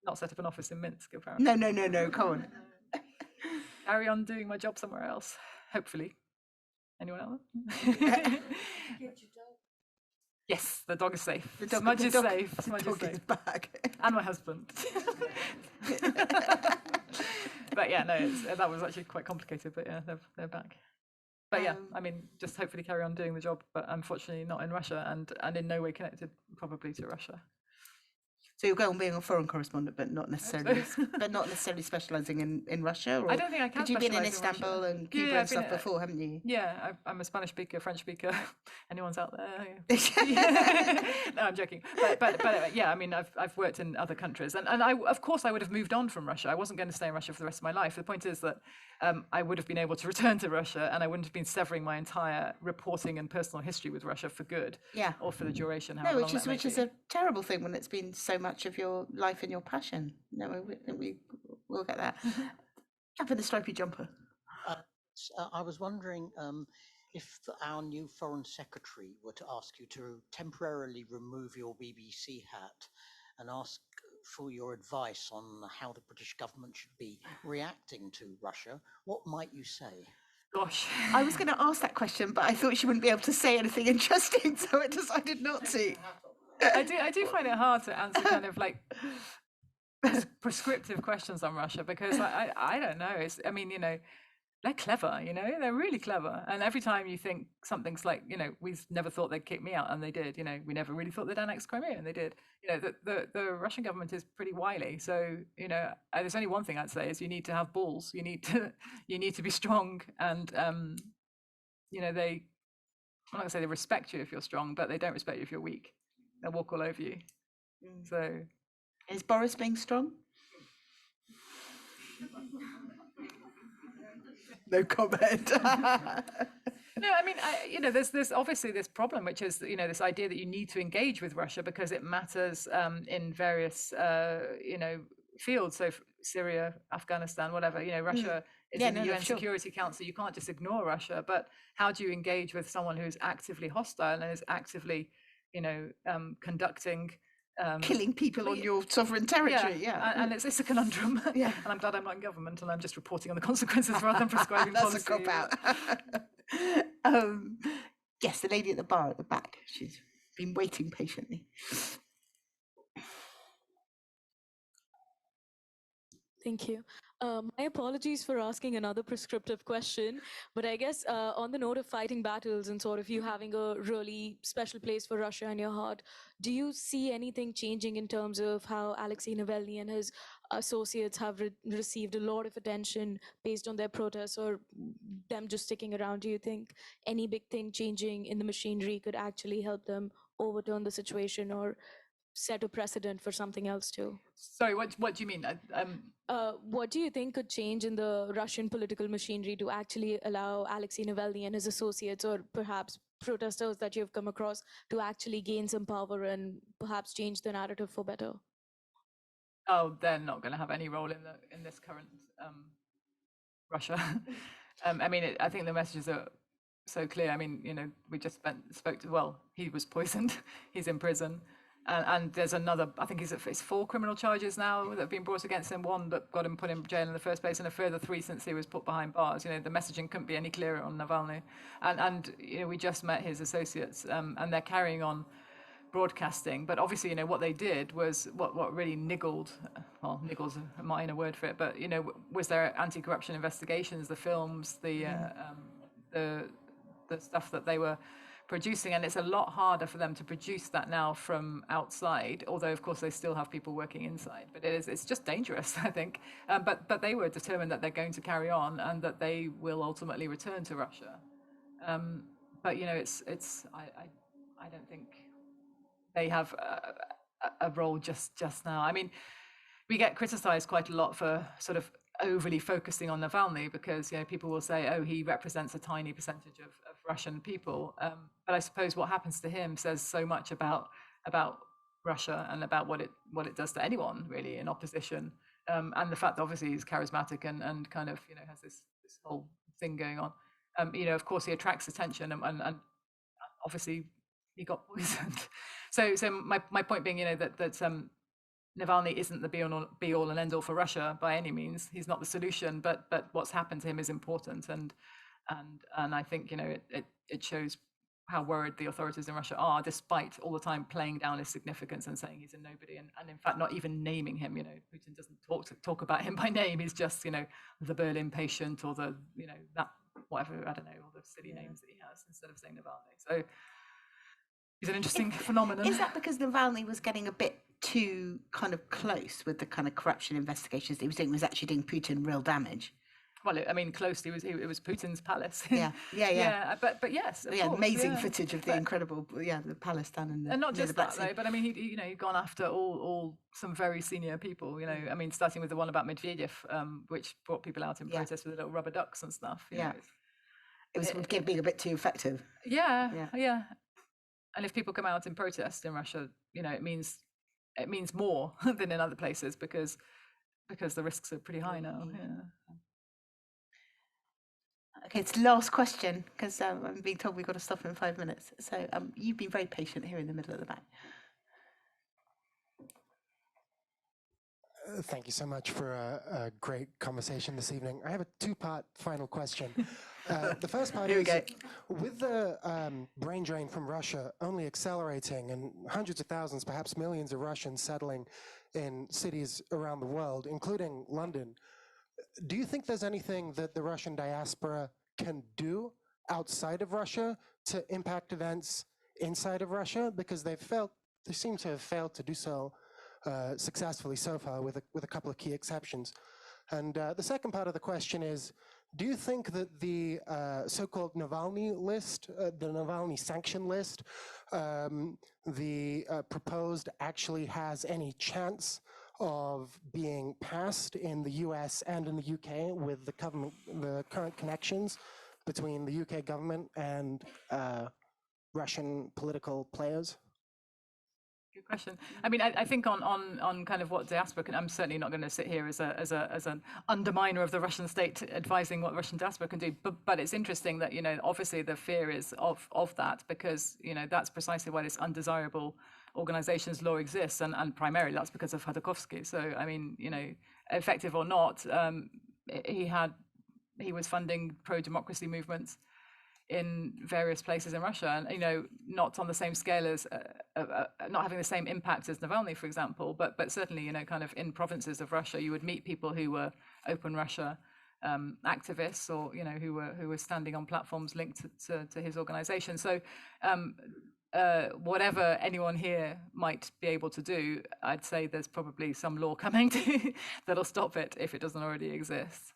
Not set up an office in Minsk, apparently. No, come on. Carry on doing my job somewhere else, hopefully. Anyone else? Yes, the dog is safe. Smudge is safe. Smudge is safe. Back. And my husband. But yeah, no, that was actually quite complicated, but yeah, they're back. But yeah, I mean, just hopefully carry on doing the job, but unfortunately not in Russia, and in no way connected probably to Russia. So you'll go on being a foreign correspondent, but not necessarily, specialising in Russia. Or I don't think I can. Because you've been in Istanbul and Cuba and stuff before, haven't you? Yeah, I'm a Spanish speaker, French speaker. Anyone's out there? No, I'm joking. But yeah, I mean, I've worked in other countries, and I of course I would have moved on from Russia. I wasn't going to stay in Russia for the rest of my life. The point is that I would have been able to return to Russia, and I wouldn't have been severing my entire reporting and personal history with Russia for good. Yeah. Or for the duration. No, which is a terrible thing when it's been so much of your life and your passion. No, I think we'll get that. Up in the stripy jumper. I was wondering if our new Foreign Secretary were to ask you to temporarily remove your BBC hat and ask for your advice on how the British government should be reacting to Russia, what might you say? Gosh. I was going to ask that question, but I thought she wouldn't be able to say anything interesting, so I decided not to. I do find it hard to answer kind of like prescriptive questions on Russia because I don't know. They're clever, they're really clever. And every time you think something's like, we've never thought they'd kick me out, and they did. We never really thought they'd annex Crimea, and they did. The Russian government is pretty wily. So, there's only one thing I'd say is you need to have balls. You need to be strong, and I'm not going to say they respect you if you're strong, but they don't respect you if you're weak. They'll walk all over you. So, is Boris being strong? No comment. No, I mean, there's obviously this problem, which is, this idea that you need to engage with Russia because it matters in various, fields. So Syria, Afghanistan, whatever, Russia is in the UN Security Council. You can't just ignore Russia. But how do you engage with someone who's actively hostile and is actively, conducting killing people on your sovereign territory, and it's a conundrum. And I'm glad I'm not in government and I'm just reporting on the consequences rather than prescribing policy. That's a cop out. Yes, the lady at the bar at the back. She's been waiting patiently. Thank you. My apologies for asking another prescriptive question, but I guess on the note of fighting battles and sort of you having a really special place for Russia in your heart, do you see anything changing in terms of how Alexei Navalny and his associates have received a lot of attention based on their protests or them just sticking around? Do you think any big thing changing in the machinery could actually help them overturn the situation or set a precedent for something else too? Sorry, what do you mean? What do you think could change in the Russian political machinery to actually allow Alexei Navalny and his associates, or perhaps protesters that you've come across, to actually gain some power and perhaps change the narrative for better? Oh, they're not going to have any role in this current Russia. I mean, I think the messages are so clear. I mean, we just spoke to. Well, he was poisoned. He's in prison. And there's another, I think it's 4 criminal charges now that have been brought against him. 1 that got him put in jail in the first place, and a further 3 since he was put behind bars. The messaging couldn't be any clearer on Navalny. And we just met his associates, and they're carrying on broadcasting. But obviously, what they did was what really niggled. Well, niggle's a minor word for it, but was their anti-corruption investigations, the films, the stuff that they were producing, and it's a lot harder for them to produce that now from outside, although of course they still have people working inside, but it's just dangerous, I think. But they were determined that they're going to carry on and that they will ultimately return to Russia. But I don't think they have a role just now. I mean, we get criticized quite a lot for sort of overly focusing on Navalny because people will say, oh, he represents a tiny percentage of Russian people. But I suppose what happens to him says so much about Russia and about what it does to anyone really in opposition. And the fact that obviously he's charismatic and kind of has this whole thing going on. Of course he attracts attention and obviously he got poisoned. So my point being that Navalny isn't the be all and end all for Russia by any means. He's not the solution, but what's happened to him is important, and I think it shows how worried the authorities in Russia are, despite all the time playing down his significance and saying he's a nobody, and in fact not even naming him. Putin doesn't talk about him by name. He's just the Berlin patient or the that whatever, I don't know, all the silly names that he has instead of saying Navalny. So he's an interesting phenomenon. Is that because Navalny was getting a bit too kind of close with the kind of corruption investigations that he was doing, was actually doing Putin real damage? Well, I mean, close. It was Putin's palace. Yeah. But yes, of course, amazing footage of the incredible, the palace down in the. And not just that though, but I mean, he'd gone after all some very senior people. I mean, starting with the one about Medvedev, which brought people out in protest with little rubber ducks and stuff. It was being a bit too effective. Yeah. And if people come out in protest in Russia, it means more than in other places because the risks are pretty high now. Yeah. Okay, it's the last question because I'm being told we've got to stop in 5 minutes. So you've been very patient here in the middle at the back. Thank you so much for a great conversation this evening. I have a 2-part final question. The first part is, with the brain drain from Russia only accelerating and hundreds of thousands, perhaps millions of Russians settling in cities around the world, including London, do you think there's anything that the Russian diaspora can do outside of Russia to impact events inside of Russia? Because they seem to have failed to do so successfully so far, with a couple of key exceptions. And the second part of the question is, do you think that the so-called Navalny list, the Navalny sanction list, the proposed actually has any chance of being passed in the US and in the UK with the current connections between the UK government and Russian political players? Good question. I mean, I think on kind of what diaspora can, I'm certainly not going to sit here as an underminer of the Russian state advising what Russian diaspora can do. But it's interesting that obviously the fear is of that because that's precisely why this undesirable organizations law exists, and primarily that's because of Khodorkovsky. So I mean, effective or not, he was funding pro-democracy movements in various places in Russia, and not on the same scale as not having the same impact as Navalny, for example, but certainly kind of in provinces of Russia, you would meet people who were Open Russia activists, or who were standing on platforms linked to his organization. So whatever anyone here might be able to do, I'd say there's probably some law coming to that'll stop it if it doesn't already exist.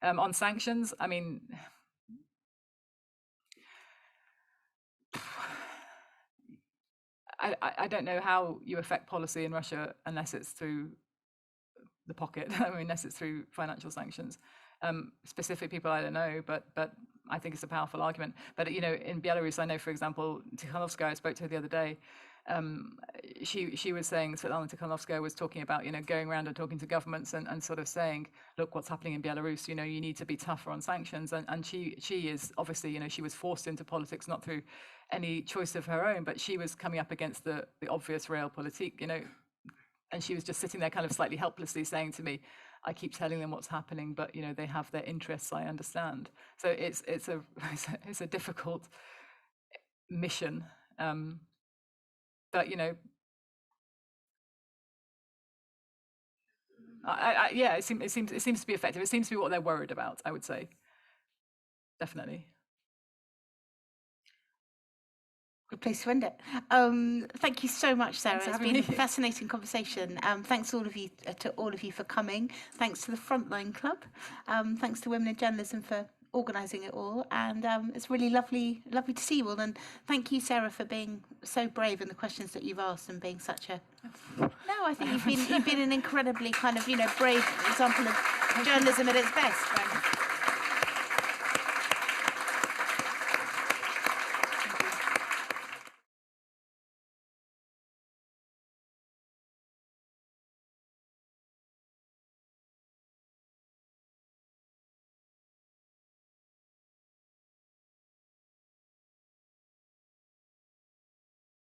On sanctions, I mean, I don't know how you affect policy in Russia unless it's through the pocket. I mean, unless it's through financial sanctions. Specific people, I don't know, but I think it's a powerful argument. But in Belarus, I know, for example, Tikhanovskaya, I spoke to her the other day. She was saying, Svetlana Tikhanovskaya was talking about going around and talking to governments and sort of saying, look, what's happening in Belarus, you need to be tougher on sanctions. And she is obviously, she was forced into politics not through any choice of her own, but she was coming up against the obvious realpolitik, and she was just sitting there kind of slightly helplessly saying to me, I keep telling them what's happening, but they have their interests, I understand. So it's a difficult mission. But yeah, it seems to be effective. It seems to be what they're worried about, I would say. Definitely. Good place to end it. Thank you so much, Sarah. It's been a fascinating conversation. Thanks to all of you for coming. Thanks to the Frontline Club. Thanks to Women in Journalism for organising it all. And it's really lovely to see you all. And thank you, Sarah, for being so brave in the questions that you've asked and being such a. No, I think you've been an incredibly kind of brave example of journalism at its best.